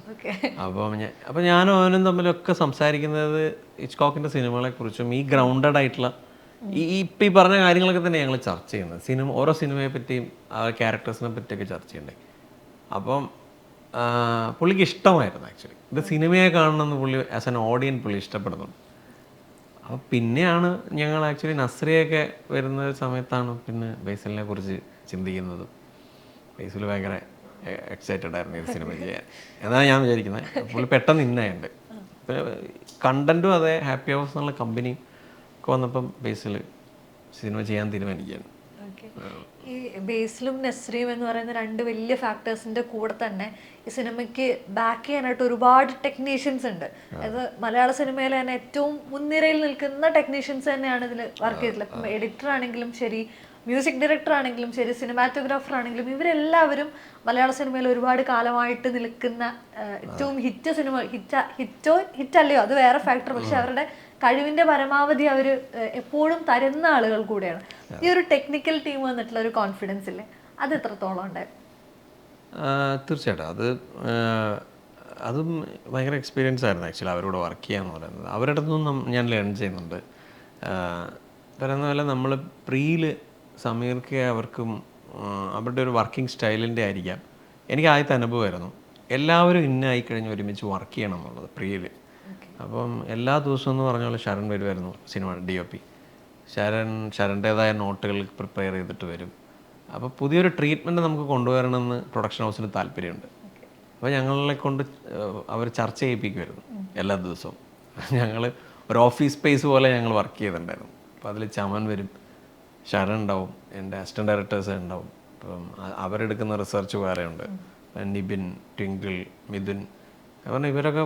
അപ്പോൾ ഞാനും അവനും തമ്മിലൊക്കെ സംസാരിക്കുന്നത് ഹിച്ച്കോക്കിൻ്റെ സിനിമകളെക്കുറിച്ചും ഈ ഗ്രൗണ്ടഡ് ആയിട്ടുള്ള ഇപ്പം ഈ പറഞ്ഞ കാര്യങ്ങളൊക്കെ തന്നെ ഞങ്ങൾ ചർച്ച ചെയ്യുന്നത്. ഓരോ സിനിമയെ പറ്റിയും ആ ക്യാരക്ടേഴ്സിനെ പറ്റിയൊക്കെ ചർച്ച ചെയ്യണ്ടേ. അപ്പം പുള്ളിക്ക് ഇഷ്ടമായിരുന്നു ആക്ച്വലി ഇത് സിനിമയെ കാണണമെന്ന്. പുള്ളി ആസ് എൻ ഓഡിയൻ പുള്ളി ഇഷ്ടപ്പെടുന്നുണ്ട്. അപ്പോൾ പിന്നെയാണ് ഞങ്ങൾ ആക്ച്വലി നസ്രിയൊക്കെ വരുന്ന സമയത്താണ് പിന്നെ ബേസിലിനെ കുറിച്ച് ചിന്തിക്കുന്നത്. ബേസിൽ ഭയങ്കര എക്സൈറ്റഡ് ആയിരുന്നു ഇത് സിനിമ ചെയ്യാൻ എന്നാണ് ഞാൻ വിചാരിക്കുന്നത്. പുള്ളി പെട്ടെന്ന് ഇന്നായുണ്ട്. കണ്ടന്റും അതെ, ഹാപ്പി ഹവേഴ്സ് എന്നുള്ള കമ്പനി ഒക്കെ വന്നപ്പം ബേസിൽ സിനിമ ചെയ്യാൻ തീരുമാനിക്കുകയാണ്. ഈ ബേസിലും നസ്രിയും എന്ന് പറയുന്ന രണ്ട് വലിയ ഫാക്ടേഴ്സിന്റെ കൂടെ തന്നെ ഈ സിനിമയ്ക്ക് ബാക്ക് ചെയ്യാനായിട്ട് ഒരുപാട് ടെക്നീഷ്യൻസ് ഉണ്ട്. അത് മലയാള സിനിമയിലെ തന്നെ ഏറ്റവും മുൻനിരയിൽ നിൽക്കുന്ന ടെക്നീഷ്യൻസ് തന്നെയാണ് ഇതിൽ വർക്ക് ചെയ്തിട്ടുള്ളത്. ഇപ്പം എഡിറ്റർ ആണെങ്കിലും ശരി, മ്യൂസിക് ഡയറക്ടർ ആണെങ്കിലും ശരി, സിനിമാറ്റോഗ്രാഫർ ആണെങ്കിലും ഇവരെല്ലാവരും മലയാള സിനിമയിൽ ഒരുപാട് കാലമായിട്ട് നിൽക്കുന്ന ഏറ്റവും ഹിറ്റല്ലയോ അത് വേറെ ഫാക്ടർ, പക്ഷെ അവരുടെ കഴിവിന്റെ പരമാവധി അവർ എപ്പോഴും തരുന്ന ആളുകൾ കൂടെയാണ്. ഈ ഒരു ടെക്നിക്കൽ ടീം വന്നിട്ടുള്ള ഒരു കോൺഫിഡൻസ് ഇല്ലേ, അത് എത്രത്തോളം ഉണ്ടായിരുന്നു? തീർച്ചയായിട്ടും അതും ഭയങ്കര എക്സ്പീരിയൻസ് ആയിരുന്നു ആക്ച്വലി അവരോട് വർക്ക് ചെയ്യാന്ന് പറയുന്നത്. അവരുടെ അടുത്തൊന്നും ഞാൻ ലേൺ ചെയ്യുന്നുണ്ട്. പറയുന്ന പോലെ നമ്മൾ പ്രീയിൽ സമീർക്ക് അവർക്കും അവരുടെ ഒരു വർക്കിംഗ് സ്റ്റൈലിൻ്റെ ആയിരിക്കാം. എനിക്ക് ആദ്യത്തെ അനുഭവമായിരുന്നു എല്ലാവരും ഇന്നായി കഴിഞ്ഞ് ഒരുമിച്ച് വർക്ക് ചെയ്യണം എന്നുള്ളത് പ്രിയയിൽ. അപ്പം എല്ലാ ദിവസവും എന്ന് പറഞ്ഞ പോലെ ശരൺ വരുമായിരുന്നു സിനിമ DOP. ശരൻ്റേതായ നോട്ടുകൾ പ്രിപ്പയർ ചെയ്തിട്ട് വരും. അപ്പോൾ പുതിയൊരു ട്രീറ്റ്മെൻറ്റ് നമുക്ക് കൊണ്ടുവരണമെന്ന് പ്രൊഡക്ഷൻ ഹൗസിന് താല്പര്യമുണ്ട്. അപ്പോൾ ഞങ്ങളെ കൊണ്ട് അവർ ചർച്ച ചെയ്യിപ്പിക്കുമായിരുന്നു എല്ലാ ദിവസവും. ഞങ്ങൾ ഒരു ഓഫീസ് സ്പേസ് പോലെ ഞങ്ങൾ വർക്ക് ചെയ്തിട്ടുണ്ടായിരുന്നു. അപ്പോൾ അതിൽ ചമൻ വരും, ശരൺ ഉണ്ടാവും, എൻ്റെ അസിസ്റ്റൻറ്റ് ഡയറക്ടേഴ്സ് ഉണ്ടാവും. അപ്പം അവരെടുക്കുന്ന റിസർച്ച് വേറെയുണ്ട്, നിബിൻ, ട്വിങ്കിൾ, മിഥുൻ. കാരണം ഇവരൊക്കെ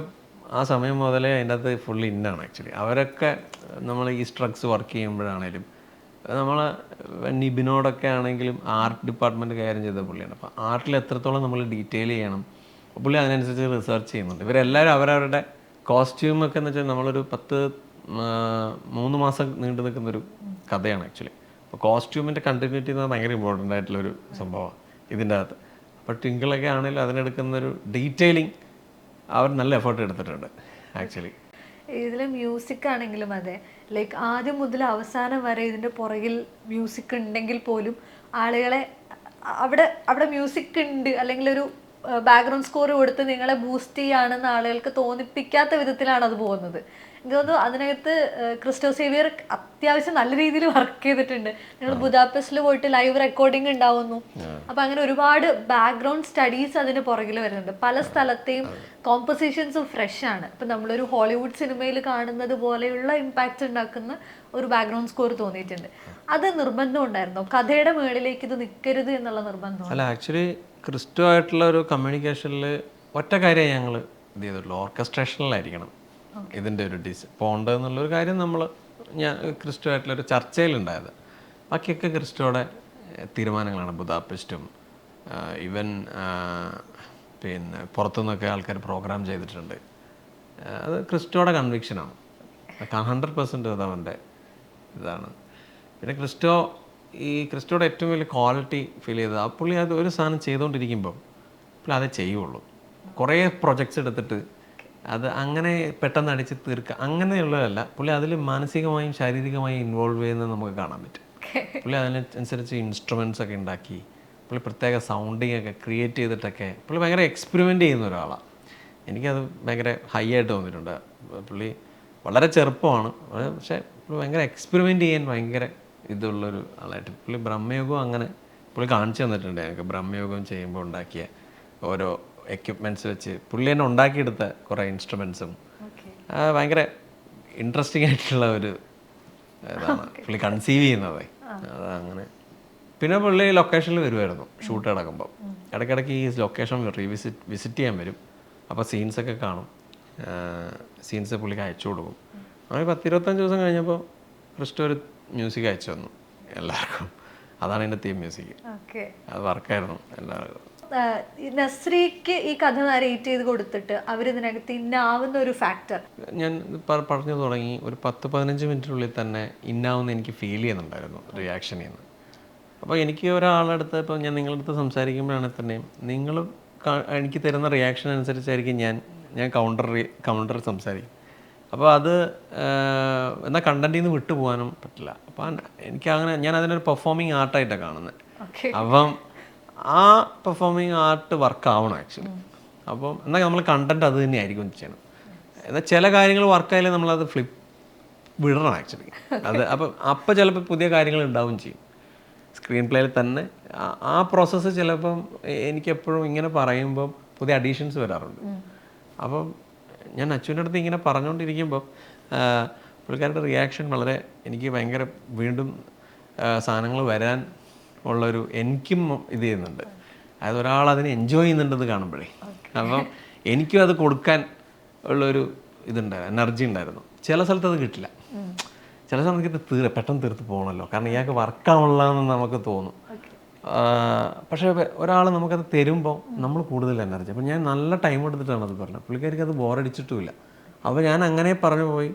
ആ സമയം മുതലേ അതിൻ്റെ അകത്ത് ഫുള്ള് ഇന്നാണ് ആക്ച്വലി. അവരൊക്കെ നമ്മൾ ഈ സ്ട്രഗ്സ് വർക്ക് ചെയ്യുമ്പോഴാണേലും നമ്മൾ നിബിനോടൊക്കെ ആണെങ്കിലും ആർട്ട് ഡിപ്പാർട്ട്മെൻറ്റ് കൈകാര്യം ചെയ്ത പുള്ളിയാണ്. അപ്പോൾ ആർട്ടിൽ എത്രത്തോളം നമ്മൾ ഡീറ്റെയിൽ ചെയ്യണം പുള്ളി അതിനനുസരിച്ച് റിസർച്ച് ചെയ്യുന്നുണ്ട്. ഇവരെല്ലാവരും അവരവരുടെ കോസ്റ്റ്യൂമൊക്കെ എന്ന് വെച്ചാൽ നമ്മളൊരു 3 മാസം നീണ്ടു നിൽക്കുന്നൊരു കഥയാണ് ആക്ച്വലി. അപ്പോൾ കോസ്റ്റ്യൂമിൻ്റെ കണ്ടിന്യൂറ്റി എന്ന് ഭയങ്കര ഇമ്പോർട്ടൻ്റ് ആയിട്ടുള്ളൊരു സംഭവമാണ് ഇതിൻ്റെ അകത്ത്. അപ്പോൾ ട്വിങ്കിളൊക്കെ ആണെങ്കിലും അതിനെടുക്കുന്നൊരു ഡീറ്റെയിലിംഗ് അവർ നല്ല എഫേർട്ട് എടുത്തിട്ടുണ്ട് ആക്ച്വലി. ഇതിൽ മ്യൂസിക് ആണെങ്കിലും അതെ, ലൈക്ക് ആദ്യം മുതൽ അവസാനം വരെ ഇതിൻ്റെ പുറകിൽ മ്യൂസിക് ഉണ്ടെങ്കിൽ പോലും ആളുകളെ അവിടെ മ്യൂസിക് ഉണ്ട് അല്ലെങ്കിൽ ഒരു ബാക്ക്ഗ്രൗണ്ട് സ്കോർ കൊടുത്ത് നിങ്ങളെ ബൂസ്റ്റ് ചെയ്യുകയാണെന്ന് ആളുകൾക്ക് തോന്നിപ്പിക്കാത്ത വിധത്തിലാണ് അത് പോകുന്നത്. എനിക്ക് തോന്നുന്നു അതിനകത്ത് ക്രിസ്റ്റോ സേവിയർ അത്യാവശ്യം നല്ല രീതിയിൽ വർക്ക് ചെയ്തിട്ടുണ്ട്. നിങ്ങൾ ബുദാപെസ്റ്റിൽ പോയിട്ട് ലൈവ് റെക്കോർഡിംഗ് ഉണ്ടാവുന്നു. അപ്പം അങ്ങനെ ഒരുപാട് ബാക്ക്ഗ്രൗണ്ട് സ്റ്റഡീസ് അതിന് പുറകിൽ വരുന്നുണ്ട്. പല സ്ഥലത്തെയും കോമ്പോസിഷൻസും ഫ്രഷ് ആണ്. ഇപ്പം നമ്മളൊരു ഹോളിവുഡ് സിനിമയിൽ കാണുന്നത് പോലെയുള്ള ഇമ്പാക്റ്റ് ഉണ്ടാക്കുന്ന ഒരു ബാക്ക്ഗ്രൗണ്ട് സ്കോർ തോന്നിയിട്ടുണ്ട്. അത് നിർബന്ധം ഉണ്ടായിരുന്നോ? കഥയുടെ മുകളിലേക്ക് ഇത് നിൽക്കരുത് എന്നുള്ള നിർബന്ധം? അല്ല, ആക്ച്വലി ക്രിസ്റ്റോ ആയിട്ടുള്ള ഒരു കമ്മ്യൂണിക്കേഷനിൽ ഒറ്റ കാര്യം ഞങ്ങൾ ഇത് ചെയ്തിട്ടുള്ളൂ, ഓർക്കസ്ട്രേഷനിലായിരിക്കണം ഇതിൻ്റെ ഒരു പോണ്ടെന്നുള്ളൊരു കാര്യം ഞാൻ ക്രിസ്റ്റോ ആയിട്ടുള്ളൊരു ചർച്ചയിലുണ്ടായത്. ബാക്കിയൊക്കെ ക്രിസ്റ്റോയുടെ തീരുമാനങ്ങളാണ്. ബുദാപെസ്റ്റും ഈവൻ പിന്നെ പുറത്തുനിന്നൊക്കെ ആൾക്കാർ പ്രോഗ്രാം ചെയ്തിട്ടുണ്ട്. അത് ക്രിസ്റ്റോയുടെ കൺവിക്ഷനാണ്, 100% അത് അവൻ്റെ ഇതാണ്. പിന്നെ ക്രിസ്റ്റോയുടെ ഏറ്റവും വലിയ ക്വാളിറ്റി ഫീൽ ചെയ്തത് ആ പുള്ളി അത് ഒരു സാധനം ചെയ്തുകൊണ്ടിരിക്കുമ്പം പുള്ളി അതേ ചെയ്യുള്ളൂ. കുറേ പ്രൊജക്ട്സ് എടുത്തിട്ട് അത് അങ്ങനെ പെട്ടെന്ന് അടിച്ച് തീർക്കുക അങ്ങനെയുള്ളതല്ല. പുള്ളി അതിൽ മാനസികമായും ശാരീരികമായും ഇൻവോൾവ് ചെയ്യുന്നത് നമുക്ക് കാണാൻ പറ്റും. പുള്ളി അതിനനുസരിച്ച് ഇൻസ്ട്രുമെൻറ്റ്സ് ഒക്കെ ഉണ്ടാക്കി പുള്ളി പ്രത്യേക സൗണ്ടിങ് ഒക്കെ ക്രിയേറ്റ് ചെയ്തിട്ടൊക്കെ പുള്ളി ഭയങ്കര എക്സ്പെരിമെൻ്റ് ചെയ്യുന്ന ഒരാളാണ്. എനിക്കത് ഭയങ്കര ഹൈ ആയിട്ട് തോന്നിയിട്ടുണ്ട്. പുള്ളി വളരെ ചെറുപ്പമാണ്, പക്ഷേ പുള്ളി ഭയങ്കര എക്സ്പെരിമെൻ്റ് ചെയ്യാൻ ഭയങ്കര ഇതുള്ളൊരു ആളായിട്ട്. പുള്ളി ബ്രഹ്മയോഗം അങ്ങനെ പുള്ളി കാണിച്ചു തന്നിട്ടുണ്ട് ഞങ്ങൾക്ക്. ബ്രഹ്മയോഗം ചെയ്യുമ്പോൾ ഉണ്ടാക്കിയ ഓരോ എക്യുപ്മെൻറ്റ്സ് വെച്ച് പുള്ളി തന്നെ ഉണ്ടാക്കിയെടുത്ത കുറേ ഇൻസ്ട്രുമെൻസും ഭയങ്കര ഇൻട്രസ്റ്റിംഗ് ആയിട്ടുള്ള ഒരു ഇതാണ് പുള്ളി കൺസീവ് ചെയ്യുന്നത്. അതങ്ങനെ. പിന്നെ പുള്ളി ലൊക്കേഷനിൽ വരുമായിരുന്നു ഷൂട്ട് നടക്കുമ്പോൾ. ഇടയ്ക്കിടയ്ക്ക് ഈ ലൊക്കേഷൻ വിസിറ്റ് ചെയ്യാൻ വരും. അപ്പോൾ സീൻസൊക്കെ കാണും. സീൻസ് പുള്ളിക്ക് അയച്ചു കൊടുക്കും. അങ്ങനെ 10-25 ദിവസം കഴിഞ്ഞപ്പോൾ ക്രിസ്റ്റോ ഒരു മ്യൂസിക് അയച്ചു തന്നു എല്ലാവർക്കും. അതാണ് എൻ്റെ തീം മ്യൂസിക്. അത് വർക്കായിരുന്നു എല്ലാവർക്കും. നസ്രിക്ക് ഈ കഥ നരേറ്റ് ചെയ്ത് കൊടുത്തിട്ട് അവരിതിനകത്ത് ഇന്നാവുന്ന ഒരു ഫാക്ടർ ഞാൻ പറഞ്ഞു തുടങ്ങി. ഒരു 10-15 മിനിറ്റിനുള്ളിൽ തന്നെ ഇന്നാവുന്ന എനിക്ക് ഫീൽ ചെയ്യുന്നുണ്ടായിരുന്നു റിയാക്ഷൻ ചെയ്യുന്നത്. അപ്പോൾ എനിക്ക് ഒരാളടുത്ത് ഇപ്പോൾ ഞാൻ നിങ്ങളുടെ അടുത്ത് സംസാരിക്കുമ്പോഴാണെങ്കിൽ തന്നെയും നിങ്ങൾ എനിക്ക് തരുന്ന റിയാക്ഷൻ അനുസരിച്ചായിരിക്കും ഞാൻ കൗണ്ടർ സംസാരിക്കും. അപ്പോൾ അത് എന്നാൽ കണ്ടൻറ്റിൽ നിന്ന് വിട്ടു പോകാനും പറ്റില്ല. അപ്പം ഞാൻ അതിനൊരു പെർഫോമിങ് ആർട്ടായിട്ടാണ് കാണുന്നത്. അപ്പം ആ പെർഫോമിങ് ആർട്ട് വർക്കാവണം ആക്ച്വലി. അപ്പം എന്നാൽ നമ്മൾ കണ്ടൻറ്റ് അത് തന്നെ ആയിരിക്കും ചെയ്യണം. എന്നാൽ ചില കാര്യങ്ങൾ വർക്കായാലും നമ്മളത് വിടണം ആക്ച്വലി. അത് അപ്പം ചിലപ്പോൾ പുതിയ കാര്യങ്ങൾ ഉണ്ടാവുകയും ചെയ്യും സ്ക്രീൻ പ്ലേയിൽ തന്നെ. ആ പ്രോസസ്സ് ചിലപ്പം എനിക്കെപ്പോഴും ഇങ്ങനെ പറയുമ്പം പുതിയ അഡീഷൻസ് വരാറുണ്ട്. അപ്പം ഞാൻ അച്ഛൻ്റെ അടുത്ത് ഇങ്ങനെ പറഞ്ഞുകൊണ്ടിരിക്കുമ്പോൾ പുള്ളിക്കാരുടെ റിയാക്ഷൻ വളരെ എനിക്ക് ഭയങ്കര വീണ്ടും സാധനങ്ങൾ വരാൻ ഉള്ളൊരു എനിക്കും ഇത് ചെയ്യുന്നുണ്ട്. അതായത് ഒരാൾ അതിനെ എൻജോയ് ചെയ്യുന്നുണ്ടെന്ന് കാണുമ്പോഴേ അപ്പം എനിക്കും അത് കൊടുക്കാൻ ഉള്ളൊരു എനർജി ഉണ്ടായിരുന്നു. ചില സ്ഥലത്ത് അത് കിട്ടില്ല. ചില സമയത്ത് പെട്ടെന്ന് തീർത്ത് പോകണമല്ലോ, കാരണം ഇയാൾക്ക് വർക്കാവുള്ളതെന്ന് നമുക്ക് തോന്നും. പക്ഷേ ഒരാൾ നമുക്കത് തരുമ്പോൾ നമ്മൾ കൂടുതൽ എനർജി. അപ്പോൾ ഞാൻ നല്ല ടൈം എടുത്തിട്ടാണ് അത് പറഞ്ഞത്. പുള്ളിക്കാരിക്ക് അത് ബോറടിച്ചിട്ടുമില്ല. അപ്പോൾ ഞാൻ അങ്ങനെ പറഞ്ഞു പോയി.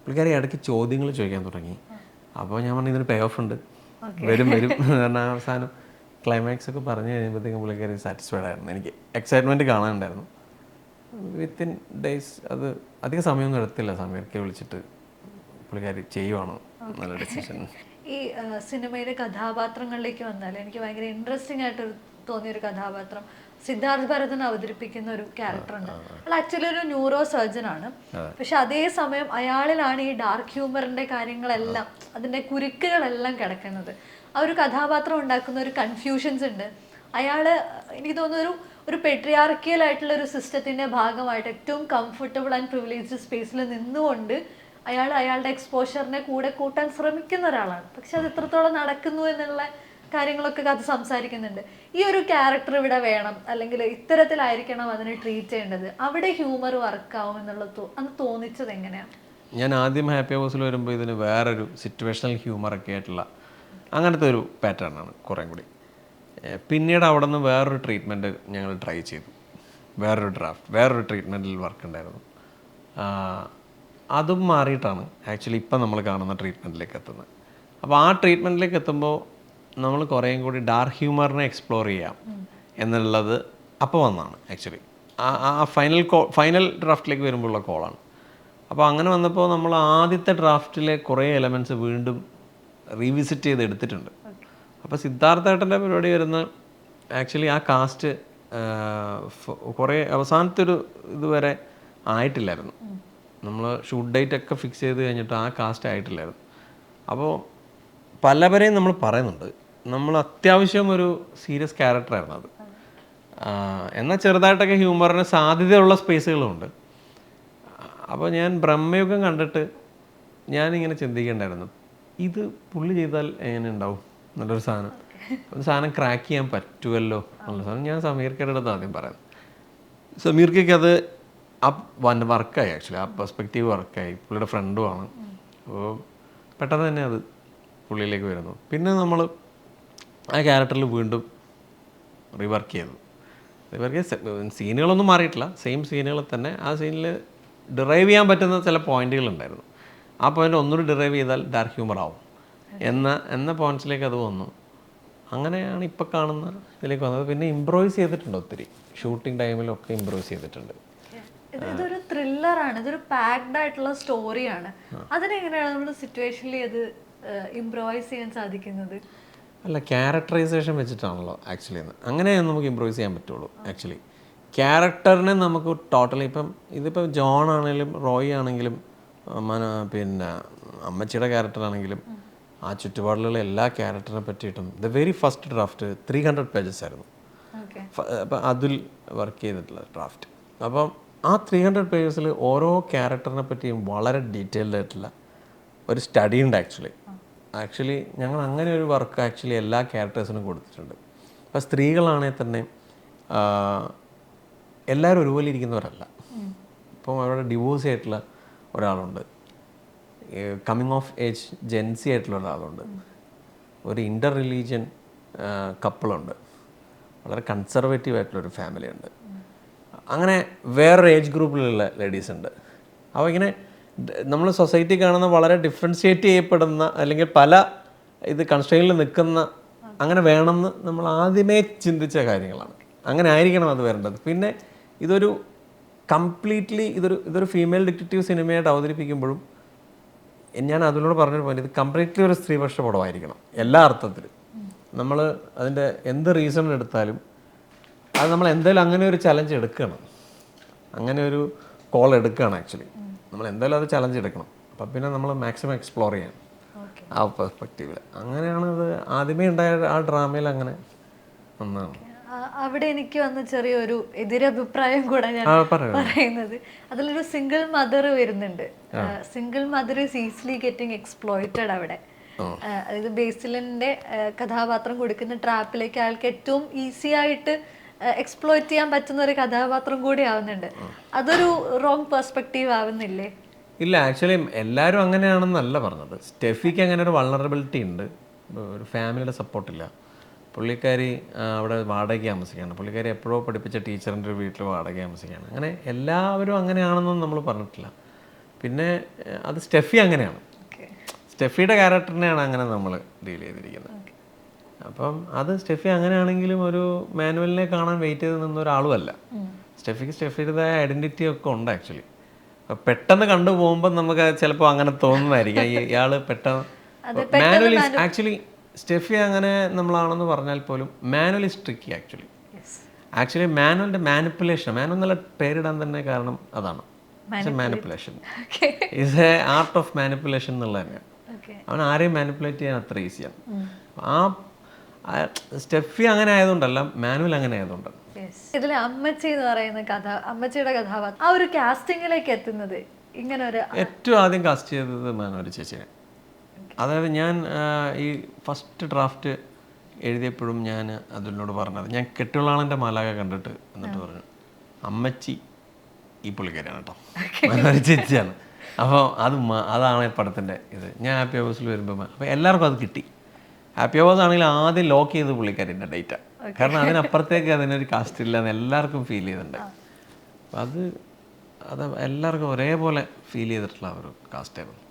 പുള്ളിക്കാരി ഇടയ്ക്ക് ചോദ്യങ്ങൾ ചോദിക്കാൻ തുടങ്ങി. അപ്പോൾ ഞാൻ പറഞ്ഞു ഇതിന് പേ ഓഫ് ഉണ്ട്, വരും കാരണം അവസാനം ക്ലൈമാക്സ് ഒക്കെ പറഞ്ഞു കഴിയുമ്പോഴത്തേക്കും പുള്ളിക്കാരി സാറ്റിസ്ഫൈഡ് ആയിരുന്നു. എനിക്ക് എക്സൈറ്റ്മെൻറ്റ് കാണാനുണ്ടായിരുന്നു. വിത്തിൻ ഡേയ്സ് അത് അധികം സമയമൊന്നും എടുത്തില്ല. സമീർക്കെ വിളിച്ചിട്ട് പുള്ളിക്കാരി ചെയ്യുവാണോ നല്ല ഡിസിഷൻ. ഈ സിനിമയിലെ കഥാപാത്രങ്ങളിലേക്ക് വന്നാൽ എനിക്ക് ഭയങ്കര ഇൻട്രസ്റ്റിംഗ് ആയിട്ട് തോന്നിയൊരു കഥാപാത്രം സിദ്ധാർത്ഥ് ഭരതൻ അവതരിപ്പിക്കുന്ന ഒരു ക്യാരക്ടറുണ്ട്. അയാൾ ആക്ച്വലി ഒരു ന്യൂറോ സർജൻ ആണ്. പക്ഷെ അതേസമയം അയാളിലാണ് ഈ ഡാർക്ക് ഹ്യൂമറിന്റെ കാര്യങ്ങളെല്ലാം, അതിന്റെ കുരുക്കുകളെല്ലാം കിടക്കുന്നത്. ആ ഒരു കഥാപാത്രം ഉണ്ടാക്കുന്ന ഒരു കൺഫ്യൂഷൻസ് ഉണ്ട്. അയാള് എനിക്ക് തോന്നുന്നു ഒരു പെട്രിയാർക്കിയൽ ആയിട്ടുള്ള ഒരു സിസ്റ്റത്തിന്റെ ഭാഗമായിട്ട് ഏറ്റവും കംഫർട്ടബിൾ ആൻഡ് പ്രിവിലേജ്ഡ് സ്പേസിൽ നിന്നുകൊണ്ട് അയാളുടെ എക്സ്പോഷറിനെ കൂടെ കൂട്ടാൻ ശ്രമിക്കുന്ന ഒരാളാണ്. പക്ഷെ അത് എത്രത്തോളം നടക്കുന്നു എന്നുള്ള കാര്യങ്ങളൊക്കെ കഥ സംസാരിക്കുന്നുണ്ട്. ഈ ഒരു ക്യാരക്ടർ ഇവിടെ വേണം, അല്ലെങ്കിൽ ഇത്തരത്തിലായിരിക്കണം അതിനെ ട്രീറ്റ് ചെയ്യേണ്ടത്, അവിടെ ഹ്യൂമർ വർക്കാവും എന്നുള്ളത് അന്ന് തോന്നിച്ചത് എങ്ങനെയാണ്? ഞാൻ ആദ്യം ഹാപ്പി ഹൗസിൽ വരുമ്പോൾ ഇതിന് വേറൊരു സിറ്റുവേഷണൽ ഹ്യൂമറൊക്കെ ആയിട്ടുള്ള അങ്ങനത്തെ ഒരു പാറ്റേൺ ആണ് കുറേ കൂടി. പിന്നീട് അവിടെ നിന്ന് വേറൊരു ട്രീറ്റ്മെൻറ്റ് ഞങ്ങൾ ട്രൈ ചെയ്തു. വേറൊരു ട്രീറ്റ്മെൻറ്റിൽ വർക്ക് ഉണ്ടായിരുന്നു. അതും മാറിയിട്ടാണ് ആക്ച്വലി ഇപ്പം നമ്മൾ കാണുന്ന ട്രീറ്റ്മെൻറ്റിലേക്ക് എത്തുന്നത്. അപ്പോൾ ആ ട്രീറ്റ്മെൻറ്റിലേക്ക് എത്തുമ്പോൾ നമ്മൾ കുറേയും കൂടി ഡാർക്ക് ഹ്യൂമറിനെ എക്സ്പ്ലോർ ചെയ്യാം എന്നുള്ളത് അപ്പോൾ വന്നതാണ് ആക്ച്വലി. ആ ഫൈനൽ ഡ്രാഫ്റ്റിലേക്ക് വരുമ്പോഴുള്ള കോളാണ്. അപ്പോൾ അങ്ങനെ വന്നപ്പോൾ നമ്മൾ ആദ്യത്തെ ഡ്രാഫ്റ്റിലെ കുറേ എലമെൻറ്റ്സ് വീണ്ടും റീവിസിറ്റ് ചെയ്ത് എടുത്തിട്ടുണ്ട്. അപ്പോൾ സിദ്ധാർത്ഥേട്ടൻ്റെ പരിപാടി വരുന്ന ആക്ച്വലി ആ കാസ്റ്റ് കുറേ അവസാനത്തെ ഒരു ഇതുവരെ ആയിട്ടില്ലായിരുന്നു. നമ്മൾ ഷൂട്ട് ഡേറ്റ് ഒക്കെ ഫിക്സ് ചെയ്ത് കഴിഞ്ഞിട്ട് ആ കാസ്റ്റ് ആയിട്ടില്ലായിരുന്നു. അപ്പോൾ പലവരെയും നമ്മൾ പറയുന്നുണ്ട്, നമ്മൾ അത്യാവശ്യം ഒരു സീരിയസ് ക്യാരക്ടറായിരുന്നു അത്. എന്നാൽ ചെറുതായിട്ടൊക്കെ ഹ്യൂമറിന് സാധ്യതയുള്ള സ്പേസുകളുമുണ്ട്. അപ്പോൾ ഞാൻ ബ്രഹ്മയുഗം കണ്ടിട്ട് ഞാനിങ്ങനെ ചിന്തിക്കേണ്ടായിരുന്നു, ഇത് പുള്ളി ചെയ്താൽ എങ്ങനെ ഉണ്ടാവും നല്ലൊരു സാധനം ക്രാക്ക് ചെയ്യാൻ പറ്റുമല്ലോ എന്നുള്ള സാധനം ഞാൻ സമീർക്കയുടെ അടുത്ത് ആദ്യം പറയാം. സമീർക്കൊക്കെ അത് വർക്കായി ആക്ച്വലി, ആ പെർസ്പെക്റ്റീവ് വർക്കായി. പുള്ളിയുടെ ഫ്രണ്ടുമാണ്. അപ്പോൾ പെട്ടെന്ന് തന്നെ അത് പുള്ളിയിലേക്ക് വരുന്നു. പിന്നെ നമ്മൾ ആ ക്യാരക്ടറിൽ വീണ്ടും റീവർക്ക് ചെയ്ത് സീനുകളൊന്നും മാറിയിട്ടില്ല, സെയിം സീനുകൾ തന്നെ. ആ സീനിൽ ഡിറൈവ് ചെയ്യാൻ പറ്റുന്ന ചില പോയിന്റുകളുണ്ടായിരുന്നു. ആ പോയിന്റ് ഒന്നുകൂടി ഡിറൈവ് ചെയ്താൽ ഡാർക്ക് ഹ്യൂമർ ആവും എന്ന പോയിന്റ്സിലേക്ക് അത് വന്നു. അങ്ങനെയാണ് ഇപ്പോൾ കാണുന്ന ഇതിലേക്ക് വന്നത്. പിന്നെ ഇംപ്രൂവൈസ് ചെയ്തിട്ടുണ്ട് ഒത്തിരി, ഷൂട്ടിംഗ് ടൈമിലൊക്കെ ഇംപ്രൂവൈസ് ചെയ്തിട്ടുണ്ട്. ഇതൊരു ത്രില്ലറാണ്, ഇതൊരു പാക്ഡ് ആയിട്ടുള്ള സ്റ്റോറിയാണ്. അതിനെങ്ങനെയാണ് നമ്മൾ സിറ്റുവേഷനിൽ അത് ഇംപ്രൂവൈസ് ചെയ്യാൻ സാധിക്കുന്നത്? അല്ല, ക്യാരക്ടറൈസേഷൻ വെച്ചിട്ടാണല്ലോ ആക്ച്വലി. അങ്ങനെ നമുക്ക് ഇംപ്രൂവൈസ് ചെയ്യാൻ പറ്റുള്ളൂ ആക്ച്വലി. ക്യാരക്ടറിനെ നമുക്ക് ടോട്ടലി ഇതിപ്പോൾ ജോൺ ആണെങ്കിലും റോയ് ആണെങ്കിലും പിന്നെ അമ്മച്ചിയുടെ ക്യാരക്ടറാണെങ്കിലും ആ ചുറ്റുപാടിലുള്ള എല്ലാ ക്യാരക്ടറിനെ പറ്റിയിട്ടും the very first draft 300 pages ആയിരുന്നു. അപ്പം അതിൽ വർക്ക് ചെയ്തിട്ടുള്ള ഡ്രാഫ്റ്റ്. അപ്പം ആ 300 pages ഓരോ ക്യാരക്ടറിനെ പറ്റിയും വളരെ ഡീറ്റെയിൽഡ് ആയിട്ടുള്ള ഒരു സ്റ്റഡി ഉണ്ട് ആക്ച്വലി ഞങ്ങൾ അങ്ങനെ ഒരു വർക്ക് ആക്ച്വലി എല്ലാ ക്യാരക്ടേഴ്സിനും കൊടുത്തിട്ടുണ്ട്. അപ്പോൾ സ്ത്രീകളാണെങ്കിൽ തന്നെ എല്ലാവരും ഒരുപോലെ ഇരിക്കുന്നവരല്ല. ഇപ്പം അവരുടെ ഡിവോഴ്സ് ആയിട്ടുള്ള ഒരാളുണ്ട്, കമ്മിങ് ഓഫ് ഏജ് ജെൻസി ആയിട്ടുള്ള ഒരാളുണ്ട്, ഒരു ഇൻ്റർ റിലീജിയൻ കപ്പിളുണ്ട്, വളരെ കൺസർവേറ്റീവ് ആയിട്ടുള്ളൊരു ഫാമിലി ഉണ്ട്, അങ്ങനെ വേറൊരു ഏജ് ഗ്രൂപ്പിലുള്ള ലേഡീസ് ഉണ്ട്. അപ്പോൾ ഇങ്ങനെ നമ്മൾ സൊസൈറ്റി കാണുന്ന വളരെ ഡിഫറൻഷിയേറ്റ് ചെയ്യപ്പെടുന്ന അല്ലെങ്കിൽ പല ഇത് കൺസ്ട്രെയിനിൽ നിൽക്കുന്ന അങ്ങനെ വേണമെന്ന് നമ്മൾ ആദ്യമേ ചിന്തിച്ച കാര്യങ്ങളാണ്. അങ്ങനെ ആയിരിക്കണം അത് വരേണ്ടത്. പിന്നെ ഇതൊരു കംപ്ലീറ്റ്ലി ഇതൊരു ഫീമെയിൽ ഡിറ്റക്റ്റീവ് സിനിമയായിട്ട് അവതരിപ്പിക്കുമ്പോഴും ഞാൻ അതിനോട് പറഞ്ഞൊരു പോയിന്റ്, ഇത് കംപ്ലീറ്റ്ലി ഒരു സ്ത്രീപക്ഷ പടമായിരിക്കണം എല്ലാ അർത്ഥത്തിലും. നമ്മൾ അതിൻ്റെ എന്ത് റീസൺ എടുത്താലും അത് നമ്മൾ എന്തായാലും അങ്ങനെ ഒരു ചലഞ്ച് എടുക്കണം, അങ്ങനെ ഒരു കോൾ എടുക്കുകയാണ് ആക്ച്വലി. നമ്മൾ എന്തായാലും അത് ചലഞ്ച് എടുക്കണം. അപ്പം പിന്നെ നമ്മൾ മാക്സിമം എക്സ്പ്ലോർ ചെയ്യണം ആ പെർസ്പെക്റ്റീവിൽ. അങ്ങനെയാണ് അത് ആദ്യമേ ഉണ്ടായ ആ ഡ്രാമയിൽ അങ്ങനെ ഒന്നാണ്. അവിടെ എനിക്ക് വന്ന ചെറിയൊരു എതിരഭിപ്രായം കൂടെ ഞാൻ പറയുന്നത്, അതിലൊരു സിംഗിൾ മദർ വരുന്നുണ്ട്. Single mother is easily getting exploited അവിടെ. അതായത് ബേസിലിന്റെ കഥാപാത്രം കൊടുക്കുന്ന ട്രാപ്പിലേക്ക് അയാൾക്ക് ഏറ്റവും ഈസി ആയിട്ട് എക്സ്പ്ലോയിറ്റ് ചെയ്യാൻ പറ്റുന്ന ഒരു കഥാപാത്രം കൂടി ആവുന്നുണ്ട്. അതൊരു റോങ് പെർസ്പെക്റ്റീവ് ആവുന്നില്ലേ? ഇല്ല, ആക്ച്വലി എല്ലാവരും അങ്ങനെയാണെന്നല്ല പറഞ്ഞത്. സ്റ്റെഫിക്ക് അങ്ങനെ ഒരു വൾണറബിലിറ്റി ഉണ്ട്, ഒരു ഫാമിലിയുടെ സപ്പോർട്ടില്ല. പുള്ളിക്കാരി അവിടെ വാടകയ്ക്ക് താമസിക്കുകയാണ്. പുള്ളിക്കാരി എപ്പോഴോ പഠിപ്പിച്ച ടീച്ചറിൻ്റെ ഒരു വീട്ടിൽ വാടക താമസിക്കുകയാണ്. അങ്ങനെ എല്ലാവരും അങ്ങനെയാണെന്നും നമ്മൾ പറഞ്ഞിട്ടില്ല. പിന്നെ അത് സ്റ്റെഫി അങ്ങനെയാണ്, സ്റ്റെഫിയുടെ ക്യാരക്ടറിനെയാണ് അങ്ങനെ നമ്മൾ ഡീൽ ചെയ്തിരിക്കുന്നത്. അപ്പം അത് സ്റ്റെഫി അങ്ങനെയാണെങ്കിലും ഒരു മാനുവലിനെ കാണാൻ വെയിറ്റ് ചെയ്ത് നിന്ന ഒരാളുമല്ല. സ്റ്റെഫിയുടേതായ ഐഡൻറ്റിറ്റി ഒക്കെ ഉണ്ട് ആക്ച്വലി. പെട്ടെന്ന് കണ്ടു പോകുമ്പോൾ നമുക്ക് ചിലപ്പോൾ അങ്ങനെ തോന്നുന്നതായിരിക്കും, ഇയാൾ പെട്ടെന്ന് മാനുവൽ ആക്ച്വലി സ്റ്റെഫി അങ്ങനെ നമ്മളാണെന്ന് പറഞ്ഞാൽ പോലും മാനുവൽ ഇസ് ട്രിക്കി ആക്ച്വലി മാനുവലിൻ്റെ മാനിപ്പുലേഷൻ മാനുവൽ എന്നുള്ള പേരിടാൻ തന്നെ കാരണം അതാണ് manipulation is a art of manipulation എന്നുള്ളത് തന്നെയാണ്. അവൻ ആരെയും മാനിപ്പുലേറ്റ് ചെയ്യാൻ അത്ര ഈസിയാണ്. ആ സ്റ്റെഫി അങ്ങനെ ആയതുകൊണ്ടല്ല, മാനുവൽ അങ്ങനെ ആയതുകൊണ്ടാണ്. ഇതിലെ അമ്മച്ചി എന്ന് പറയുന്ന അമ്മച്ചിയുടെ കഥാപാത്രം ആ ഒരു കാസ്റ്റിംഗിലേക്ക് എത്തുന്നത് ഇങ്ങനെ ഒരു ഏറ്റവും ആദ്യം കാസ്റ്റ് ചെയ്തത് മാനുവൽ ചേച്ചിനെ. അതായത് ഞാൻ ഈ ഫസ്റ്റ് ഡ്രാഫ്റ്റ് എഴുതിയപ്പോഴും ഞാൻ അതിനോട് പറഞ്ഞത്, ഞാൻ കെട്ടുള്ളാളൻ്റെ മാലാക കണ്ടിട്ട് എന്നിട്ട് പറഞ്ഞു അമ്മച്ചി ഈ പുള്ളിക്കാരിയാണ് കേട്ടോ, മാനുവൽ ചേച്ചിയാണ്. അപ്പോൾ അതാണ് പടത്തിൻ്റെ ഇത്. ഞാൻ ഹാപ്പി ഹവേഴ്സിൽ വരുമ്പോൾ അപ്പോൾ എല്ലാവർക്കും അത് കിട്ടി. ഹാപ്പി ഹവേഴ്സ് ആണെങ്കിൽ ആദ്യം ലോക്ക് ചെയ്ത് പുള്ളിക്കാരിൻ്റെ ഡേറ്റ, കാരണം അതിനപ്പുറത്തേക്ക് അതിനൊരു കാസ്റ്റ് ഇല്ല എന്ന് എല്ലാവർക്കും ഫീൽ ചെയ്തിട്ടുണ്ട്. അപ്പം അത് എല്ലാവർക്കും ഒരേപോലെ ഫീൽ ചെയ്തിട്ടുള്ള ഒരു കാസ്റ്റായിരുന്നു.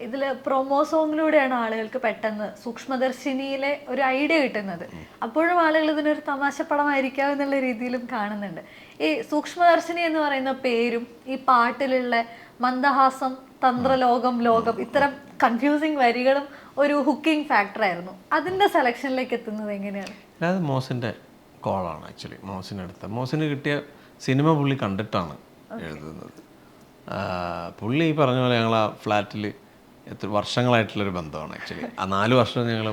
ഇതിൽ പ്രൊമോ സോങ്ങിലൂടെയാണ് ആളുകൾക്ക് പെട്ടെന്ന് സൂക്ഷ്മദർശിനിയിലെ ഒരു ഐഡിയ കിട്ടുന്നത്. അപ്പോഴും ആളുകൾ ഇതിനൊരു തമാശ പടമായിരിക്കാം എന്നുള്ള രീതിയിലും കാണുന്നുണ്ട്. ഈ സൂക്ഷ്മദർശിനി എന്ന് പറയുന്ന പേരും ഈ പാട്ടിലുള്ള മന്ദഹാസം, തന്ത്രലോകം, ലോകം, ഇത്തരം കൺഫ്യൂസിങ് വരികളും ഒരു ഹുക്കിംഗ് ഫാക്ടറായിരുന്നു. അതിൻ്റെ സെലക്ഷനിലേക്ക് എത്തുന്നത് എങ്ങനെയാണ്? അത് മോസിൻ്റെ കോളാണ് ആക്ച്വലി. മോസിന് കിട്ടിയ സിനിമ പുള്ളി കണ്ടിട്ടാണ് എഴുതുന്നത്. പുള്ളി ഈ പറഞ്ഞ പോലെ ഞങ്ങൾ ആ ഫ്ലാറ്റിൽ എത്ര വർഷങ്ങളായിട്ടുള്ളൊരു ബന്ധമാണ് ആക്ച്വലി. ആ 4 വർഷം ഞങ്ങൾ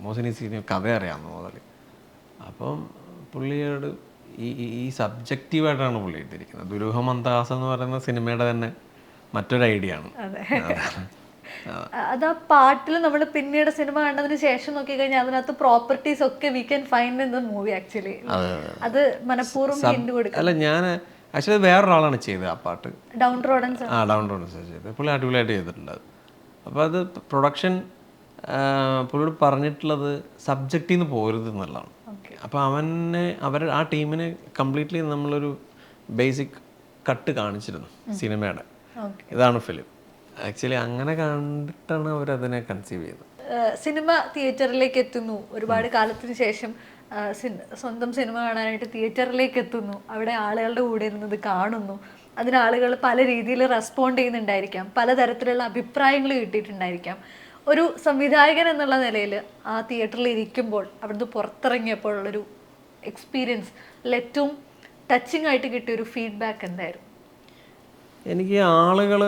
മോസിന് ഈ സിനിമ കഥ അറിയാമെന്ന് മുതൽ. അപ്പം പുള്ളിയോട് ഈ സബ്ജക്റ്റീവായിട്ടാണ് പുള്ളി എഴുതിയിരിക്കുന്നത്. ദുരൂഹ മന്ദഹാസം എന്ന് പറയുന്ന സിനിമയുടെ തന്നെ മറ്റൊരു ഐഡിയ ആണ്. അത് ആ പാട്ടിൽ നമ്മൾ പിന്നീട് സിനിമ കണ്ടതിന് ശേഷം നോക്കി കഴിഞ്ഞാൽ അതിനകത്ത് പ്രോപ്പർട്ടീസ് ഒക്കെ we can find in the movie actually. അത് മനഃപൂർവ്വം ഹിന്റ് കൊടുക്കും. അല്ല, ഞാൻ ആക്ച്വലി വേറൊരാളാണ് ചെയ്തത് ആ പാട്ട്. ഡൗൺ റോഡൻസ് ചെയ്തത്. പുള്ളി അടിപൊളിയായിട്ട് ചെയ്തിട്ടുണ്ട് അത്. അപ്പോൾ അത് പ്രൊഡക്ഷൻ പുള്ളിയോട് പറഞ്ഞിട്ടുള്ളത് സബ്ജക്റ്റിൽ നിന്ന് പോരുത് എന്നുള്ളതാണ്. അപ്പോൾ ആ ടീമിന് കംപ്ലീറ്റ്ലി നമ്മളൊരു ബേസിക് കട്ട് കാണിച്ചിരുന്നു സിനിമയുടെ. ഇതാണ് ഫിലിം ആക്ച്വലി. അങ്ങനെ കണ്ടിട്ടാണ് അവരതിനെ കൺസീവ് ചെയ്തത്. സിനിമ തിയേറ്ററിലേക്ക് എത്തുന്നു, ഒരുപാട് കാലത്തിന് ശേഷം സ്വന്തം സിനിമ കാണാനായിട്ട് തിയേറ്ററിലേക്ക് എത്തുന്നു, അവിടെ ആളുകളുടെ കൂടെ ഇരുന്നത് കാണുന്നു, അതിന് ആളുകൾ പല രീതിയിൽ റെസ്പോണ്ട് ചെയ്യുന്നുണ്ടായിരിക്കാം, പലതരത്തിലുള്ള അഭിപ്രായങ്ങൾ കിട്ടിയിട്ടുണ്ടായിരിക്കാം. ഒരു സംവിധായകൻ എന്നുള്ള നിലയിൽ ആ തിയേറ്ററിൽ ഇരിക്കുമ്പോൾ അവിടുന്ന് പുറത്തിറങ്ങിയപ്പോഴുള്ളൊരു എക്സ്പീരിയൻസ്, ഏറ്റവും ടച്ചിങ് ആയിട്ട് കിട്ടിയൊരു ഫീഡ്ബാക്ക് എന്തായിരുന്നു? എനിക്ക് ആളുകൾ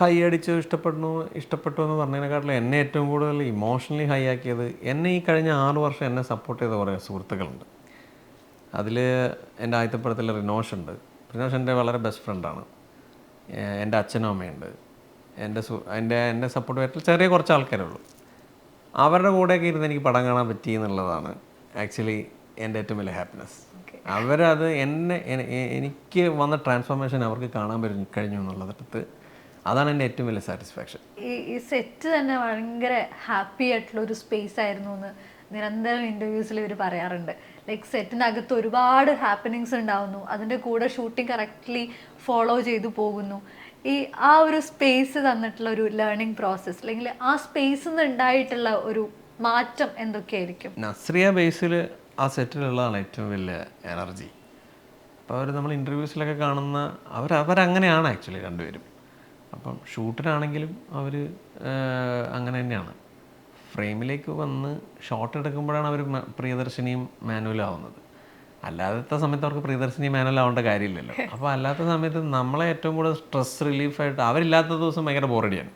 കൈയടിച്ച് ഇഷ്ടപ്പെട്ടു എന്ന് പറഞ്ഞതിനെക്കാട്ടിലും എന്നെ ഏറ്റവും കൂടുതൽ ഇമോഷണലി ഹൈ ആക്കിയത്, എന്നെ ഈ കഴിഞ്ഞ 6 വർഷം എന്നെ സപ്പോർട്ട് ചെയ്ത കുറേ സുഹൃത്തുക്കളുണ്ട്. അതിൽ എൻ്റെ ആദ്യത്തെ പടത്തിൽ റിനോഷ് ഉണ്ട്. റിനോഷ് എൻ്റെ വളരെ ബെസ്റ്റ് ഫ്രണ്ടാണ്. എൻ്റെ അച്ഛനും അമ്മയുണ്ട്. എൻ്റെ സപ്പോർട്ട് ആയിട്ട് ചെറിയ കുറച്ച് ആൾക്കാരേ ഉള്ളൂ. അവരുടെ കൂടെയൊക്കെ ഇരുന്ന് എനിക്ക് പടം കാണാൻ പറ്റി എന്നുള്ളതാണ് ആക്ച്വലി എൻ്റെ ഏറ്റവും വലിയ ഹാപ്പിനെസ്. അവരത് എനിക്ക് വന്ന ട്രാൻസ്ഫോർമേഷൻ അവർക്ക് കാണാൻ കഴിഞ്ഞു എന്നുള്ളതിട്ട് അതാണ് എൻ്റെ ഏറ്റവും വലിയ സാറ്റിസ്ഫാക്ഷൻ. ഈ സെറ്റ് തന്നെ ഭയങ്കര ഹാപ്പി ആയിട്ടുള്ള ഒരു സ്പേസ് ആയിരുന്നു എന്ന് നിരന്തരം ഇൻ്റർവ്യൂസിൽ ഇവർ പറയാറുണ്ട്. ലൈക്ക് സെറ്റിനകത്ത് ഒരുപാട് ഹാപ്പനിങ്സ് ഉണ്ടാവുന്നു, അതിൻ്റെ കൂടെ ഷൂട്ടിംഗ് കറക്റ്റ്ലി ഫോളോ ചെയ്തു പോകുന്നു. ആ ഒരു സ്പേസ് തന്നിട്ടുള്ള ഒരു ലേണിംഗ് പ്രോസസ്സ്, അല്ലെങ്കിൽ ആ സ്പേസിൽ നിന്ന് ഉണ്ടായിട്ടുള്ള ഒരു മാറ്റം എന്തൊക്കെയായിരിക്കും? നസ്രിയ ബേസിൽ ആ സെറ്റിലുള്ളതാണ് ഏറ്റവും വലിയ എനർജി. അപ്പോൾ നമ്മൾ ഇൻ്റർവ്യൂസിലൊക്കെ കാണുന്ന അവരങ്ങനെയാണ് ആക്ച്വലി രണ്ടുപേരും. അപ്പം ഷൂട്ടിനാണെങ്കിലും അവർ അങ്ങനെ തന്നെയാണ്. ഫ്രെയിമിലേക്ക് വന്ന് ഷോട്ട് എടുക്കുമ്പോഴാണ് അവർ പ്രിയദർശിനിയും മാനുവലും ആവുന്നത്. അല്ലാത്ത സമയത്ത് അവർക്ക് പ്രിയദർശിനി മാനുവൽ ആവേണ്ട കാര്യമില്ലല്ലോ. അപ്പോൾ അല്ലാത്ത സമയത്ത് നമ്മളെ ഏറ്റവും കൂടുതൽ സ്ട്രെസ് റിലീഫായിട്ട്, അവരില്ലാത്ത ദിവസം ഭയങ്കര ബോറടിയാണ്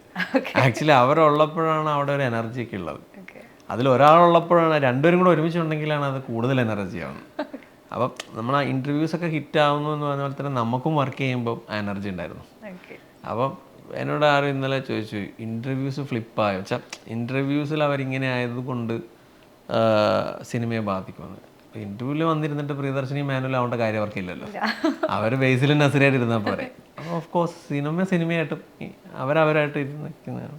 ആക്ച്വലി. അവരുള്ളപ്പോഴാണ് അവിടെ ഒരു എനർജിയൊക്കെ ഉള്ളത്. അതിലൊരാളുള്ളപ്പോഴാണ്, രണ്ടുപേരും കൂടെ ഒരുമിച്ചുണ്ടെങ്കിലാണ് അത് കൂടുതൽ എനർജി ആവുന്നത്. അപ്പം നമ്മൾ ആ ഇൻ്റർവ്യൂസൊക്കെ ഹിറ്റ് ആവുന്നു എന്ന് പറഞ്ഞ പോലെ തന്നെ നമുക്കും വർക്ക് ചെയ്യുമ്പോൾ ആ എനർജി ഉണ്ടായിരുന്നു. അപ്പം എന്നോട് ആരും ഇന്നലെ ചോദിച്ചു, ഇൻ്റർവ്യൂസ് ഫ്ലിപ്പായോ വെച്ചാൽ ഇൻ്റർവ്യൂസിൽ അവരിങ്ങനെ ആയതുകൊണ്ട് സിനിമയെ ബാധിക്കുമെന്ന്. അപ്പോൾ ഇൻ്റർവ്യൂവിൽ വന്നിരുന്നിട്ട് പ്രിയദർശിനി മാനുവൽ ആവേണ്ട കാര്യം അവർക്കില്ലല്ലോ. അവർ ബേസിലും നസറിയായിട്ട് ഇരുന്നാൽ പോരെ. അപ്പോൾ ഓഫ് കോഴ്സ് സിനിമയായിട്ടും അവരവരായിട്ട് ഇരുന്ന് നിൽക്കുന്നതാണ്.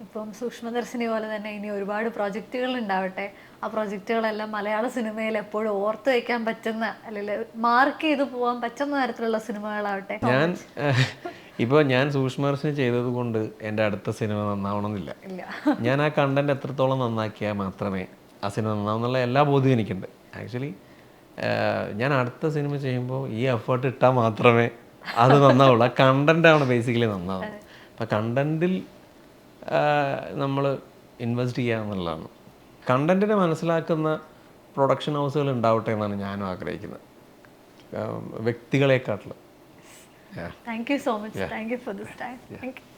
ഇപ്പം സൂക്ഷ്മദർശിനി പോലെ തന്നെ ഇനി ഒരുപാട് പ്രോജക്റ്റുകൾ ഉണ്ടാവട്ടെ. ആ പ്രോജക്റ്റുകളെല്ലാം മലയാള സിനിമയിൽ എപ്പോഴും ഓർത്ത് വയ്ക്കാൻ പറ്റുന്ന, അല്ലെങ്കിൽ മാർക്ക് ചെയ്ത് പോകാൻ പറ്റുന്ന തരത്തിലുള്ള സിനിമകളാവട്ടെ. ഞാൻ സൂക്ഷ്മദർശിനി ചെയ്തത് കൊണ്ട് എൻ്റെ അടുത്ത സിനിമ നന്നാവണമെന്നില്ല. ഞാൻ ആ കണ്ടന്റ് എത്രത്തോളം നന്നാക്കിയാൽ മാത്രമേ ആ സിനിമ നന്നാവുന്നുള്ള എല്ലാ ബോധ്യവും എനിക്കുണ്ട്. ആക്ച്വലി ഞാൻ അടുത്ത സിനിമ ചെയ്യുമ്പോൾ ഈ എഫേർട്ട് ഇട്ടാൽ മാത്രമേ അത് നന്നാവുള്ളൂ. ആ കണ്ടന്റാണ് ബേസിക്കലി നന്നാവുന്നത്. അപ്പം കണ്ടന്റിൽ നമ്മൾ ഇൻവെസ്റ്റ് ചെയ്യുക എന്നുള്ളതാണ്. കണ്ടൻറ്റിനെ മനസ്സിലാക്കുന്ന പ്രൊഡക്ഷൻ ഹൗസുകൾ ഉണ്ടാവട്ടെ എന്നാണ് ഞാനും ആഗ്രഹിക്കുന്നത്, വ്യക്തികളെക്കാട്ടിലും. Thank you so much. Thank you for this time. Thank U.